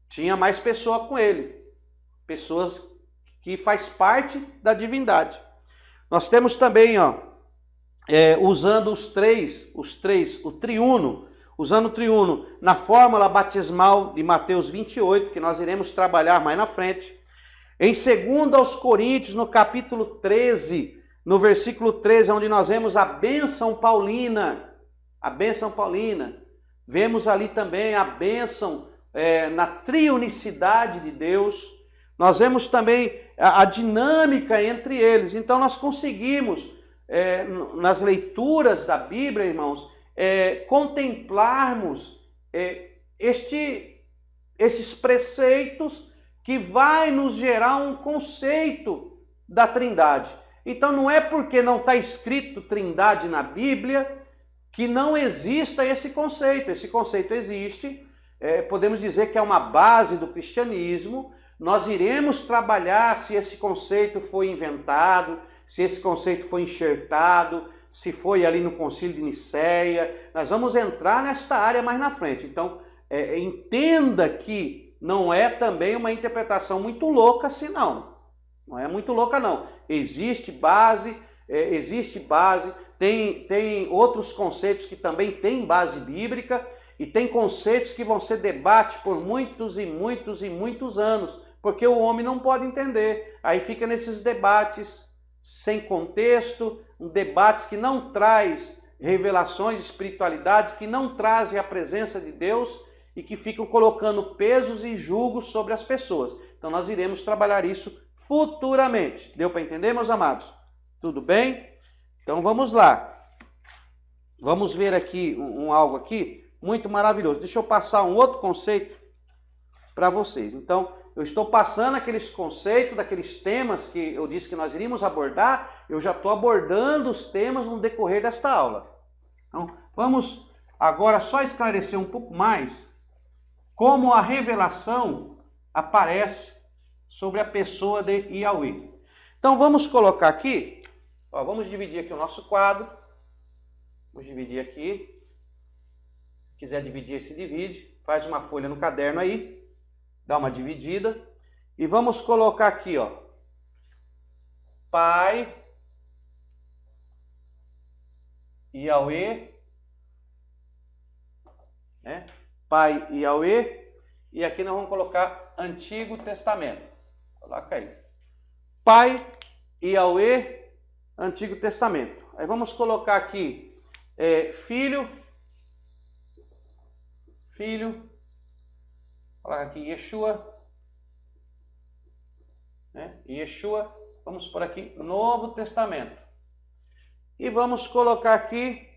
Tinha mais pessoa com ele, pessoas que faz parte da divindade. Nós temos também, usando o triuno, usando o triuno na fórmula batismal de Mateus 28, que nós iremos trabalhar mais na frente. Em 2 Coríntios, no capítulo 13, no versículo 13, onde nós vemos a bênção paulina, vemos ali também a bênção na triunicidade de Deus. Nós vemos também a dinâmica entre eles. Então nós conseguimos, nas leituras da Bíblia, irmãos, contemplarmos esses preceitos que vai nos gerar um conceito da Trindade. Então não é porque não está escrito Trindade na Bíblia que não exista esse conceito. Esse conceito existe. Podemos dizer que é uma base do cristianismo. Nós iremos trabalhar se esse conceito foi inventado, se esse conceito foi enxertado, se foi ali no Concílio de Nicéia. Nós vamos entrar nesta área mais na frente. Então, entenda que não é também uma interpretação muito louca assim, não. Não é muito louca, não. Existe base, tem outros conceitos que também têm base bíblica, e tem conceitos que vão ser debate por muitos e muitos e muitos anos, porque o homem não pode entender. Aí fica nesses debates sem contexto, debates que não traz revelações de espiritualidade, que não trazem a presença de Deus e que ficam colocando pesos e julgos sobre as pessoas. Então nós iremos trabalhar isso futuramente. Deu para entender, meus amados? Tudo bem? Então vamos lá. Vamos ver aqui algo aqui muito maravilhoso. Deixa eu passar um outro conceito para vocês. Então, eu estou passando aqueles conceitos, daqueles temas que eu disse que nós iríamos abordar, eu já estou abordando os temas no decorrer desta aula. Então, vamos agora só esclarecer um pouco mais como a revelação aparece sobre a pessoa de Yahweh. Então, vamos colocar aqui, ó, vamos dividir aqui o nosso quadro. Vamos dividir aqui. Se quiser dividir, se divide. Faz uma folha no caderno aí. Dá uma dividida. E vamos colocar aqui, ó. Pai, Yahweh, né? Pai Yahweh. E aqui nós vamos colocar Antigo Testamento. Coloca aí. Pai Yahweh, Antigo Testamento. Aí vamos colocar aqui filho, coloca aqui Yeshua, né? Yeshua, vamos por aqui Novo Testamento. E vamos colocar aqui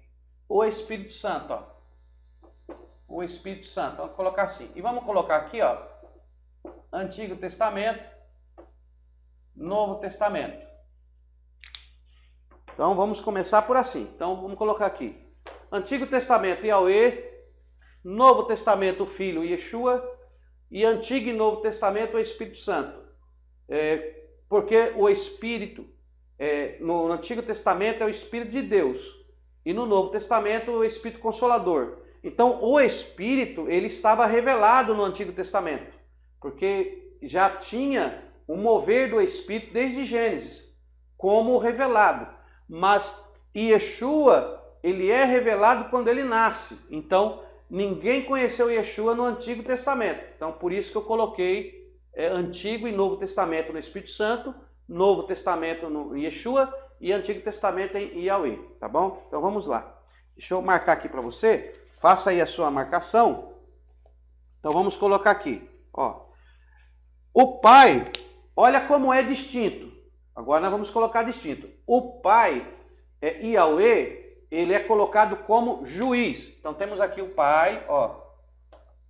o Espírito Santo, ó. O Espírito Santo, vamos colocar assim. E vamos colocar aqui, ó, Antigo Testamento, Novo Testamento. Então, vamos começar por assim. Então, vamos colocar aqui. Antigo Testamento, Yahweh. Novo Testamento, o Filho, Yeshua. E Antigo e Novo Testamento, o Espírito Santo. Porque o Espírito, no Antigo Testamento, é o Espírito de Deus. E no Novo Testamento, o Espírito Consolador. Então, o Espírito, ele estava revelado no Antigo Testamento. Porque já tinha o mover do Espírito desde Gênesis, como revelado. Mas Yeshua, ele é revelado quando ele nasce. Então, ninguém conheceu Yeshua no Antigo Testamento. Então, por isso que eu coloquei Antigo e Novo Testamento no Espírito Santo, Novo Testamento no Yeshua e Antigo Testamento em Yahweh, tá bom? Então, vamos lá. Deixa eu marcar aqui para você. Faça aí a sua marcação. Então, vamos colocar aqui, ó. O Pai, olha como é distinto. Agora nós vamos colocar distinto. O Pai, Yahweh, ele é colocado como juiz. Então temos aqui o Pai, ó,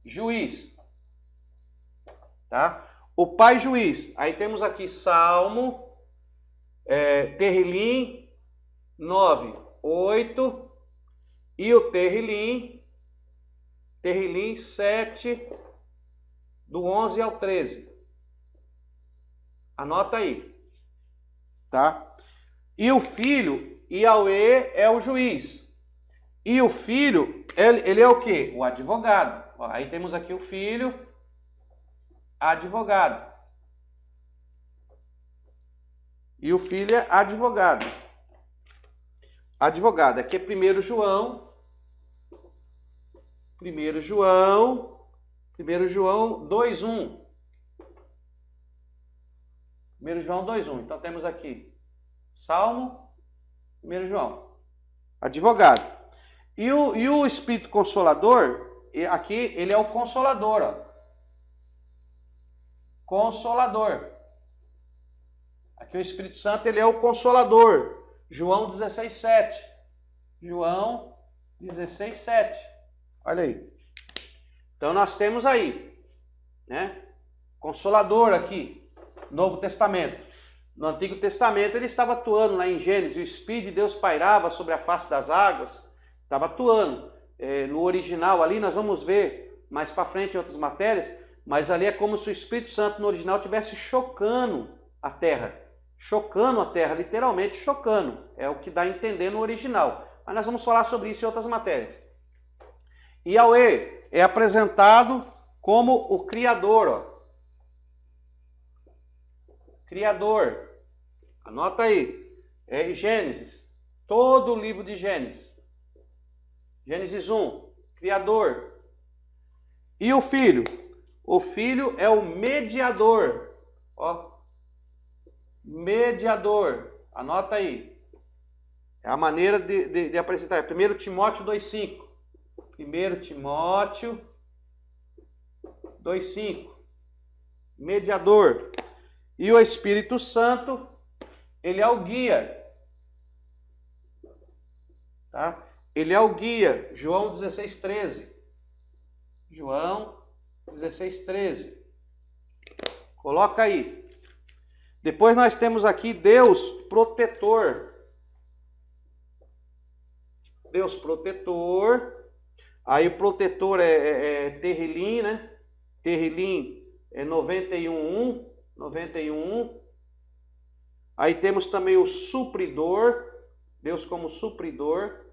juiz. Tá? O Pai juiz. Aí temos aqui Salmo, Terrilim 9, 8. E o Terrilim 7, do 11 ao 13. Anota aí. Tá? E o Filho, Yahweh, é o juiz. E o Filho, ele é o quê? O advogado. Ó, aí temos aqui o Filho, advogado. E o Filho é advogado. Advogado. Aqui é 1 João. 1 João 2:1. 1 João 2:1. Então temos aqui Salmo, 1 João. Advogado. E o Espírito Consolador, aqui ele é o Consolador, ó. Consolador. Aqui o Espírito Santo, ele é o Consolador. João 16:7. João 16:7. Olha aí. Então nós temos aí, né? Consolador aqui. Novo Testamento. No Antigo Testamento ele estava atuando lá em Gênesis, o Espírito de Deus pairava sobre a face das águas, estava atuando. No original ali nós vamos ver mais para frente em outras matérias, mas ali é como se o Espírito Santo no original estivesse chocando a terra, literalmente chocando, é o que dá a entender no original. Mas nós vamos falar sobre isso em outras matérias. Yahweh é apresentado como o Criador, ó. Criador. Anota aí. É Gênesis. Todo o livro de Gênesis. Gênesis 1. Criador. E o Filho? O Filho é o mediador. Ó. Mediador. Anota aí. É a maneira de apresentar. 1 Timóteo 2:5. 1 Timóteo 2:5. Mediador. E o Espírito Santo, ele é o guia. Tá? Ele é o guia. João 16:13. João 16:13. Coloca aí. Depois nós temos aqui Deus protetor. Deus protetor. Aí o protetor é Terrilim, né? Terrilim é 91.1. 91. Aí temos também o supridor. Deus como supridor.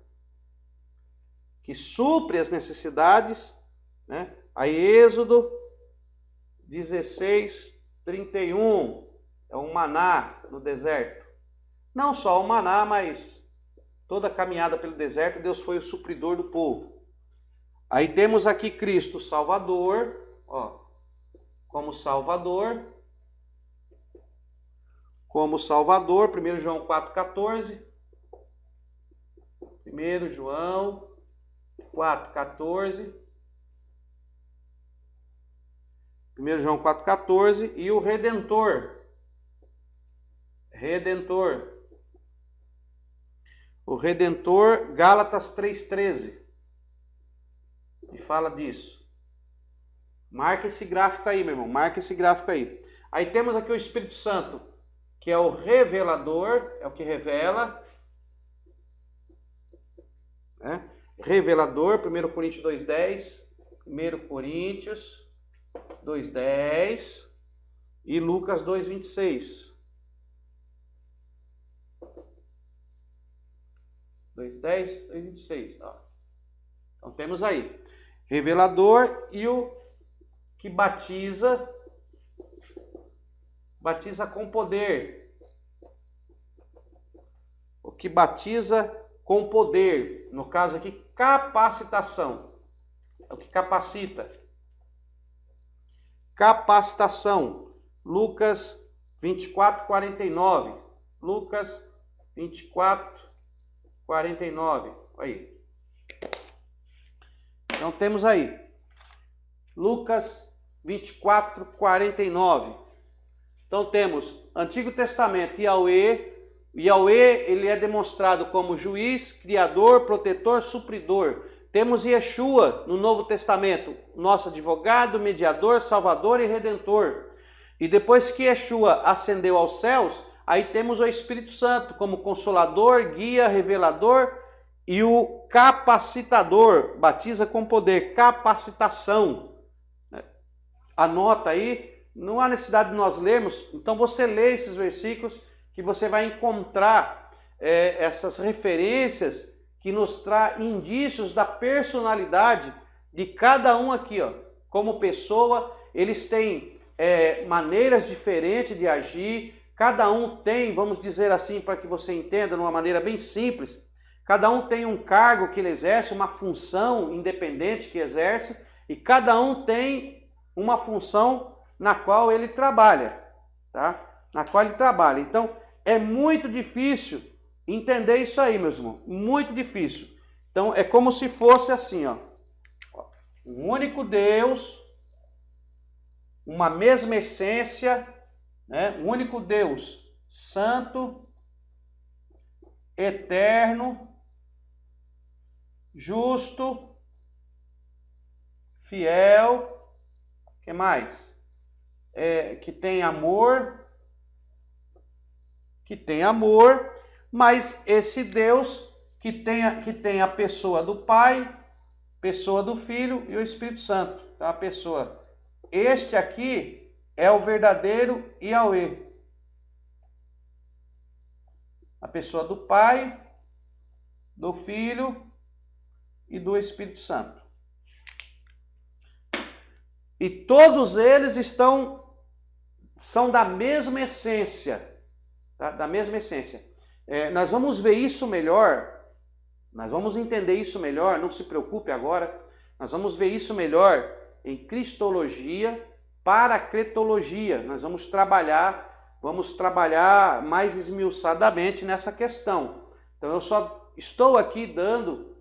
Que supre as necessidades, né? Aí Êxodo 16:31. É um maná no deserto. Não só o maná, mas toda a caminhada pelo deserto, Deus foi o supridor do povo. Aí temos aqui Cristo Salvador, ó, como Salvador. Como Salvador, 1 João 4,14. 1 João 4,14. 1 João 4,14. E o Redentor. Redentor. O Redentor, Gálatas 3,13. E fala disso. Marca esse gráfico aí, meu irmão. Marca esse gráfico aí. Aí temos aqui o Espírito Santo, que é o revelador, é o que revela. Né? Revelador, 1 Coríntios 2,10. 1 Coríntios 2,10. E Lucas 2,26. 2,10, 2,26. Então temos aí. Revelador e o que batiza com poder. O que batiza com poder. No caso aqui, capacitação. É o que capacita. Capacitação. Lucas 24:49. Lucas 24:49. Aí. Então temos aí. Lucas 24:49. Então temos Antigo Testamento, Yahweh. Yahweh, ele é demonstrado como juiz, criador, protetor, supridor. Temos Yeshua no Novo Testamento, nosso advogado, mediador, salvador e redentor. E depois que Yeshua ascendeu aos céus, aí temos o Espírito Santo como consolador, guia, revelador e o capacitador, batiza com poder, capacitação. Anota aí, não há necessidade de nós lermos, então você lê esses versículos que você vai encontrar essas referências que nos trazem indícios da personalidade de cada um aqui, ó. Como pessoa, eles têm maneiras diferentes de agir, cada um tem, vamos dizer assim, para que você entenda de uma maneira bem simples, cada um tem um cargo que ele exerce, uma função independente que exerce, e cada um tem uma função na qual ele trabalha, tá? Na qual ele trabalha. Então, é muito difícil entender isso aí, meus irmãos. Muito difícil. Então, é como se fosse assim, ó. Um único Deus, uma mesma essência, né? Um único Deus, santo, eterno, justo, fiel, que mais? Que tem amor, mas esse Deus que tem a pessoa do Pai, pessoa do Filho e o Espírito Santo. Então, a pessoa, este aqui é o verdadeiro Yahweh. A pessoa do Pai, do Filho e do Espírito Santo. E todos eles são da mesma essência. Tá? Da mesma essência. Nós vamos ver isso melhor, nós vamos entender isso melhor, não se preocupe agora, nós vamos ver isso melhor em Cristologia, Paracletologia. Nós vamos trabalhar mais esmiuçadamente nessa questão. Então eu só estou aqui dando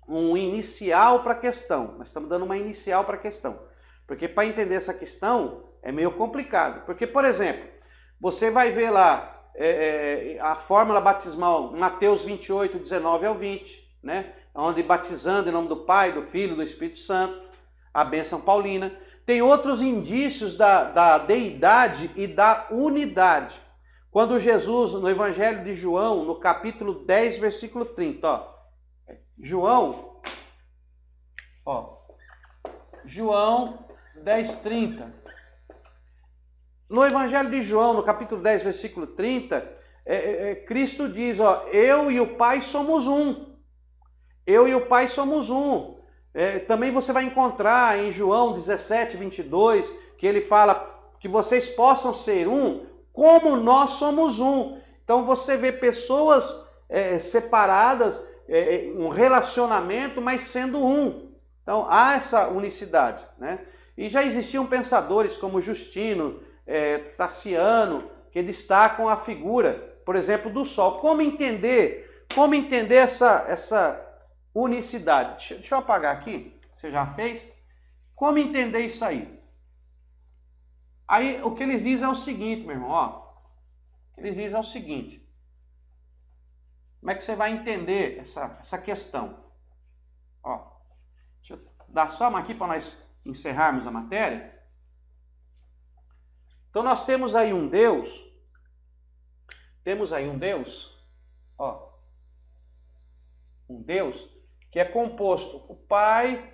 um inicial para a questão, nós estamos dando uma inicial para a questão. Porque para entender essa questão é meio complicado. Porque, por exemplo, você vai ver lá a fórmula batismal, Mateus 28, 19 ao 20, né? Onde batizando em nome do Pai, do Filho, do Espírito Santo, a bênção paulina. Tem outros indícios da deidade e da unidade. Quando Jesus, no Evangelho de João, no capítulo 10, versículo 30, ó. João 10, 30. No Evangelho de João, no capítulo 10, versículo 30, Cristo diz, ó, eu e o Pai somos um. Eu e o Pai somos um. Também você vai encontrar em João 17, 22, que ele fala que vocês possam ser um, como nós somos um. Então você vê pessoas separadas, um relacionamento, mas sendo um. Então há essa unicidade, né? E já existiam pensadores como Justino, Tassiano, que destacam a figura, por exemplo, do Sol. Como entender essa unicidade? Deixa eu apagar aqui, você já fez? Como entender isso aí? Aí o que eles dizem é o seguinte, meu irmão, ó. O que eles dizem é o seguinte. Como é que você vai entender essa questão? Ó, deixa eu dar só uma aqui para nós encerrarmos a matéria. Então nós temos aí um Deus, ó, um Deus que é composto o Pai,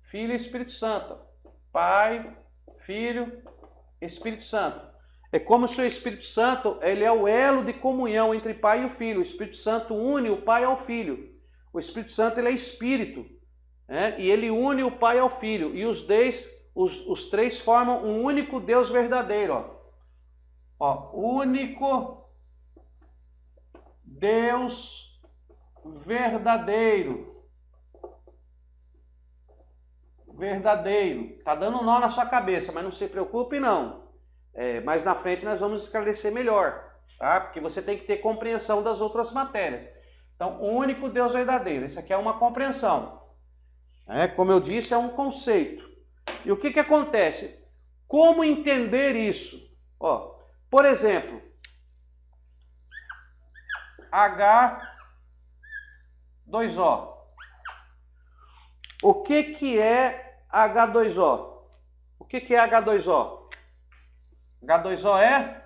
Filho e Espírito Santo. Pai, Filho, Espírito Santo. É como se o Espírito Santo, ele é o elo de comunhão entre Pai e o Filho. O Espírito Santo une o Pai ao Filho. O Espírito Santo, ele é Espírito, né? E ele une o Pai ao Filho. E os três formam um único Deus verdadeiro. Ó, único Deus verdadeiro. Verdadeiro. Tá dando um nó na sua cabeça, mas não se preocupe não. Mais na frente nós vamos esclarecer melhor, tá? Porque você tem que ter compreensão das outras matérias. Então, o único Deus verdadeiro. Isso aqui é uma compreensão. Como eu disse, é um conceito. E o que acontece? Como entender isso? Ó, por exemplo, H2O. O que é H2O? O que é H2O? H2O é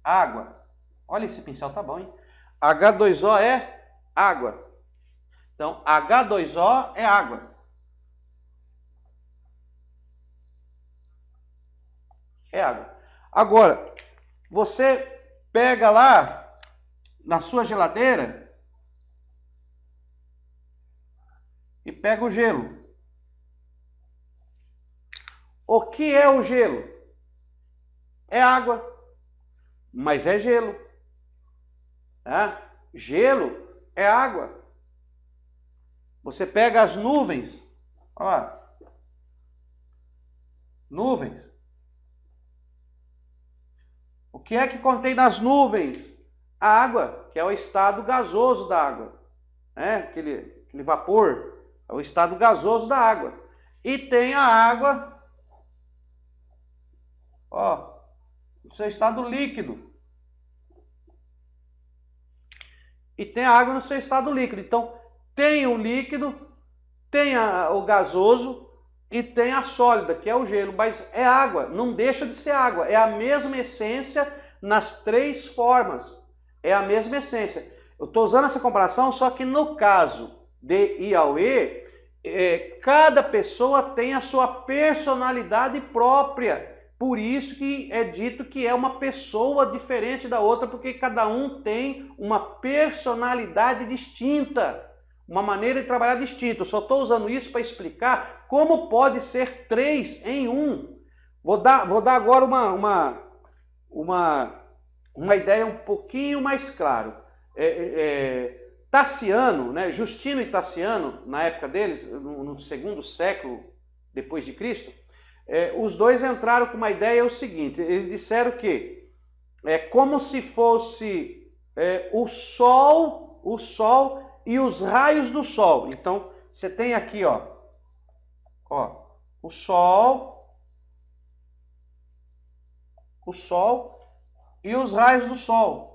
água. Olha, esse pincel tá bom, hein? H2O é água. Então, H2O é água. É água. Agora, você pega lá na sua geladeira e pega o gelo. O que é o gelo? É água, mas é gelo. Gelo é água. Você pega as nuvens, ó, nuvens. O que é que contém nas nuvens? A água, que é o estado gasoso da água, aquele vapor, é o estado gasoso da água. E tem a água, ó, no seu estado líquido. E tem a água no seu estado líquido. Então, tem o líquido, tem o gasoso e tem a sólida, que é o gelo. Mas é água, não deixa de ser água. É a mesma essência nas três formas. É a mesma essência. Eu estou usando essa comparação, só que no caso de I ao E, cada pessoa tem a sua personalidade própria. Por isso que é dito que é uma pessoa diferente da outra, porque cada um tem uma personalidade distinta, uma maneira de trabalhar distinta. Eu só estou usando isso para explicar como pode ser três em um. Vou dar agora uma ideia um pouquinho mais clara. Tassiano, né, Justino e Tassiano, na época deles, no segundo século depois de Cristo, os dois entraram com uma ideia o seguinte: eles disseram que é como se fosse o Sol e os raios do Sol. Então, você tem aqui, ó, o Sol e os raios do Sol.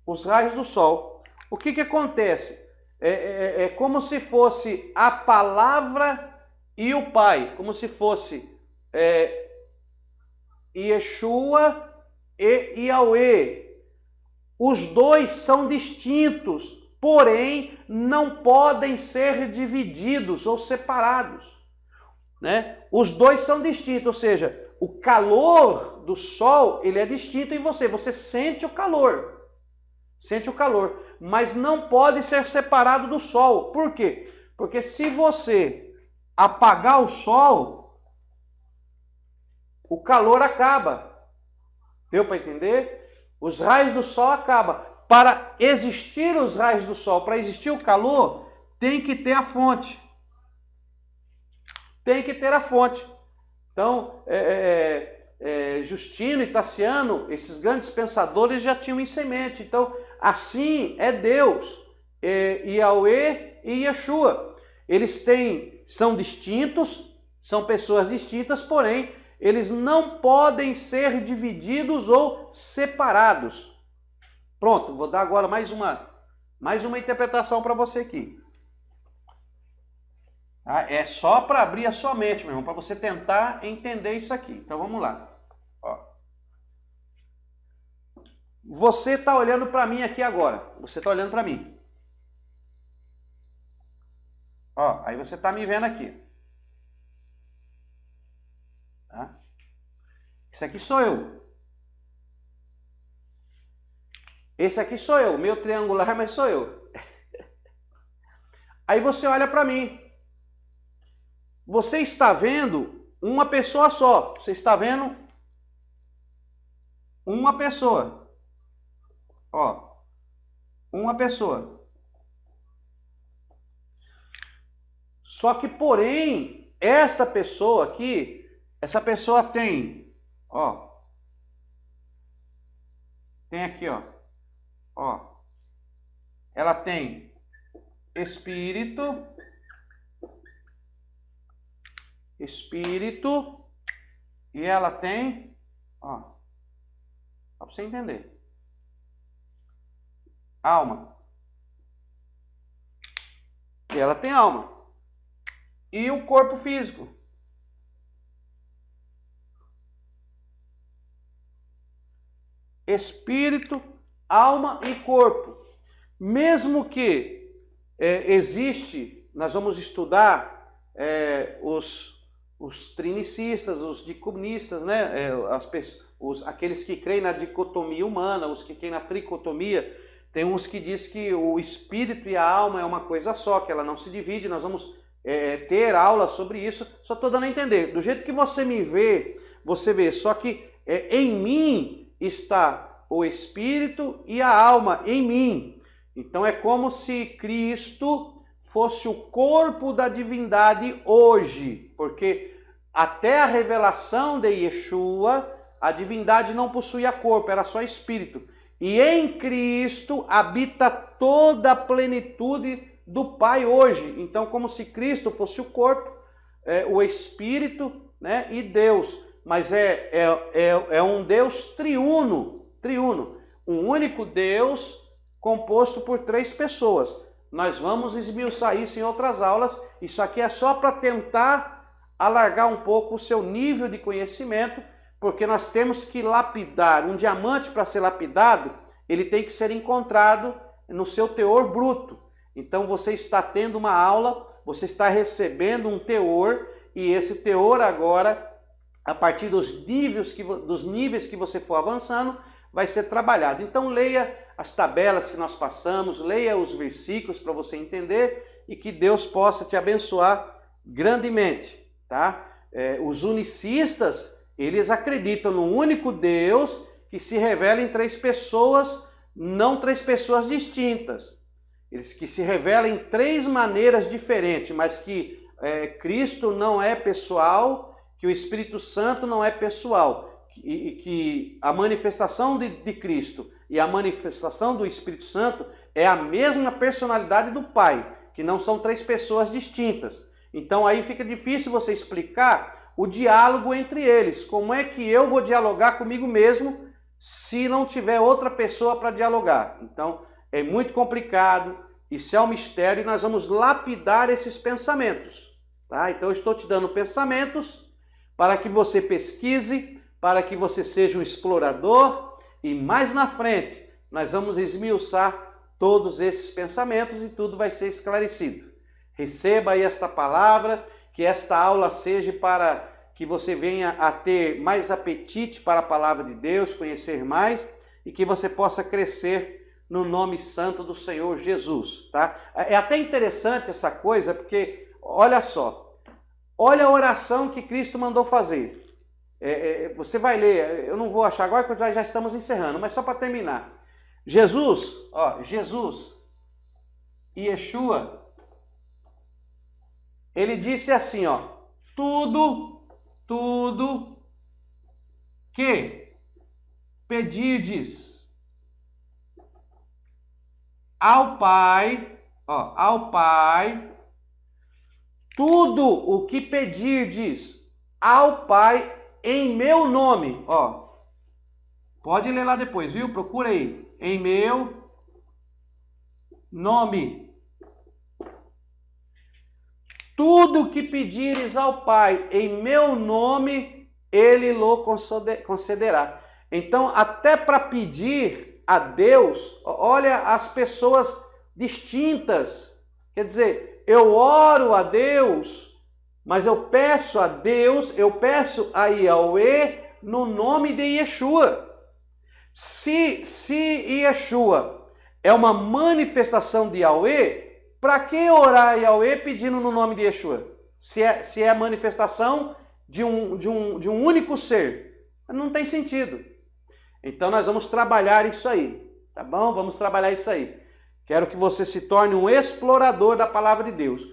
Os raios do Sol. O que acontece? é como se fosse a palavra e o Pai, como se fosse Yeshua e Yahweh. Os dois são distintos, porém não podem ser divididos ou separados, né? Os dois são distintos, ou seja, o calor do sol, ele é distinto em você. Você sente o calor, mas não pode ser separado do sol. Por quê? Porque se você apagar o sol, o calor acaba. Deu para entender? Os raios do sol acabam. Para existir os raios do sol, para existir o calor, tem que ter a fonte. Tem que ter a fonte. Então, Justino e Tassiano, esses grandes pensadores já tinham em semente. Então, assim é Deus, Yahweh e Yeshua. Eles são distintos, são pessoas distintas, porém, eles não podem ser divididos ou separados. Pronto, vou dar agora mais uma interpretação para você aqui. É só para abrir a sua mente, meu irmão, para você tentar entender isso aqui. Então vamos lá. Ó. Você está olhando para mim aqui agora. Você está olhando para mim. Ó, aí você está me vendo aqui. Tá? Esse aqui sou eu. Esse aqui sou eu, meu triangular, mas sou eu. Aí você olha para mim. Você está vendo uma pessoa só. Você está vendo uma pessoa. Ó, uma pessoa. Só que, porém, esta pessoa aqui, essa pessoa tem, ó, tem aqui, ó, ela tem espírito, e ela tem, ó, só para você entender, alma. E ela tem alma. E o corpo físico. Espírito, alma e corpo. Mesmo que existe, nós vamos estudar os trinicistas, os dicotomistas, né? Aqueles que creem na dicotomia humana, os que creem na tricotomia. Tem uns que dizem que o espírito e a alma é uma coisa só, que ela não se divide. Nós vamos ter aula sobre isso. Só estou dando a entender. Do jeito que você me vê, você vê. Só que em mim está o espírito e a alma, em mim. Então é como se Cristo fosse o corpo da divindade hoje. Porque até a revelação de Yeshua, a divindade não possuía corpo, era só espírito. E em Cristo habita toda a plenitude do Pai hoje. Então, como se Cristo fosse o corpo, o Espírito, né, e Deus. Mas é um Deus triuno. Um único Deus composto por 3 pessoas. Nós vamos esmiuçar isso em outras aulas. Isso aqui é só para tentar alargar um pouco o seu nível de conhecimento, porque nós temos que lapidar. Um diamante, para ser lapidado, ele tem que ser encontrado no seu teor bruto. Então você está tendo uma aula, você está recebendo um teor, e esse teor agora, a partir dos níveis que você for avançando, vai ser trabalhado. Então leia as tabelas que nós passamos, leia os versículos para você entender, e que Deus possa te abençoar grandemente, tá? Os unicistas, eles acreditam no único Deus que se revela em 3 pessoas, não 3 pessoas distintas. Eles que se revelam em 3 maneiras diferentes, mas que Cristo não é pessoal, que o Espírito Santo não é pessoal, e que a manifestação de Cristo e a manifestação do Espírito Santo é a mesma personalidade do Pai, que não são 3 pessoas distintas. Então aí fica difícil você explicar o diálogo entre eles. Como é que eu vou dialogar comigo mesmo se não tiver outra pessoa para dialogar? Então é muito complicado, Isso é um mistério e nós vamos lapidar esses pensamentos. Tá? Então eu estou te dando pensamentos para que você pesquise, para que você seja um explorador e mais na frente nós vamos esmiuçar todos esses pensamentos e tudo vai ser esclarecido. Receba aí esta palavra, que esta aula seja para que você venha a ter mais apetite para a palavra de Deus, conhecer mais e que você possa crescer no nome santo do Senhor Jesus, tá? É até interessante essa coisa, porque olha só, olha a oração que Cristo mandou fazer. Você vai ler, eu não vou achar agora porque já estamos encerrando, mas só para terminar. Jesus e Yeshua, ele disse assim, ó, tudo que pedirdes ao Pai, tudo o que pedirdes ao Pai em meu nome, ó, pode ler lá depois, viu? Procura aí, em meu nome. Tudo que pedires ao Pai em meu nome, Ele lhe concederá. Então, até para pedir a Deus, olha as pessoas distintas. Quer dizer, eu oro a Deus, mas eu peço a Deus, eu peço a Yahweh no nome de Yeshua. Se Yeshua é uma manifestação de Yahweh, para que orar a Yahweh pedindo no nome de Yeshua? Se é a manifestação de um único ser. Não tem sentido. Então nós vamos trabalhar isso aí. Tá bom? Vamos trabalhar isso aí. Quero que você se torne um explorador da palavra de Deus.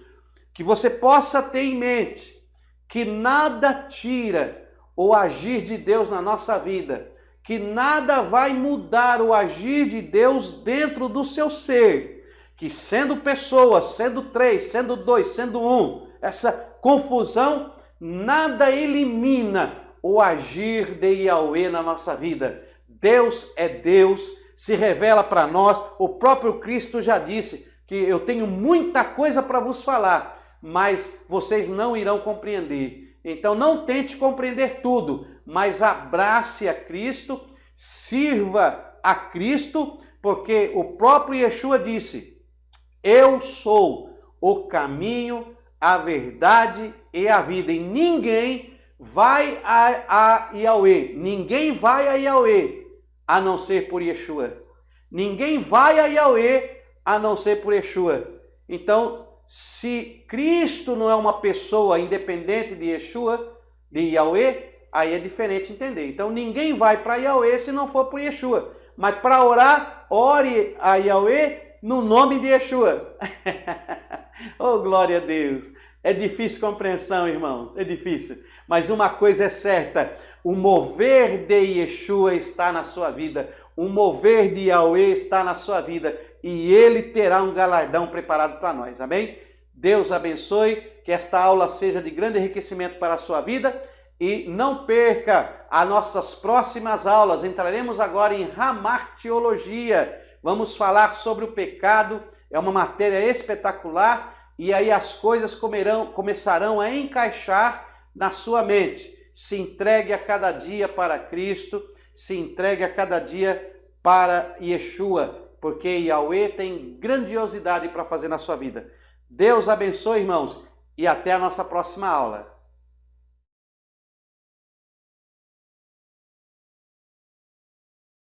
Que você possa ter em mente que nada tira o agir de Deus na nossa vida. Que nada vai mudar o agir de Deus dentro do seu ser. Que sendo pessoas, sendo três, sendo dois, sendo um, essa confusão, nada elimina o agir de Yahweh na nossa vida. Deus é Deus, se revela para nós. O próprio Cristo já disse que eu tenho muita coisa para vos falar, mas vocês não irão compreender. Então não tente compreender tudo, mas abrace a Cristo, sirva a Cristo, porque o próprio Yeshua disse: eu sou o caminho, a verdade e a vida. E ninguém vai a Yahweh. Ninguém vai a Yahweh a não ser por Yeshua. Ninguém vai a Yahweh a não ser por Yeshua. Então, se Cristo não é uma pessoa independente de Yeshua, de Yahweh, aí é diferente entender. Então, ninguém vai para Yahweh se não for por Yeshua. Mas para orar, ore a Yahweh no nome de Yeshua. Oh, glória a Deus. É difícil compreensão, irmãos. É difícil. Mas uma coisa é certa. O mover de Yeshua está na sua vida. O mover de Yahweh está na sua vida. E Ele terá um galardão preparado para nós. Amém? Deus abençoe. Que esta aula seja de grande enriquecimento para a sua vida. E não perca as nossas próximas aulas. Entraremos agora em Ramar Teologia. Vamos falar sobre o pecado, é uma matéria espetacular, e aí as coisas começarão a encaixar na sua mente. Se entregue a cada dia para Cristo, se entregue a cada dia para Yeshua, porque Yahweh tem grandiosidade para fazer na sua vida. Deus abençoe, irmãos, e até a nossa próxima aula.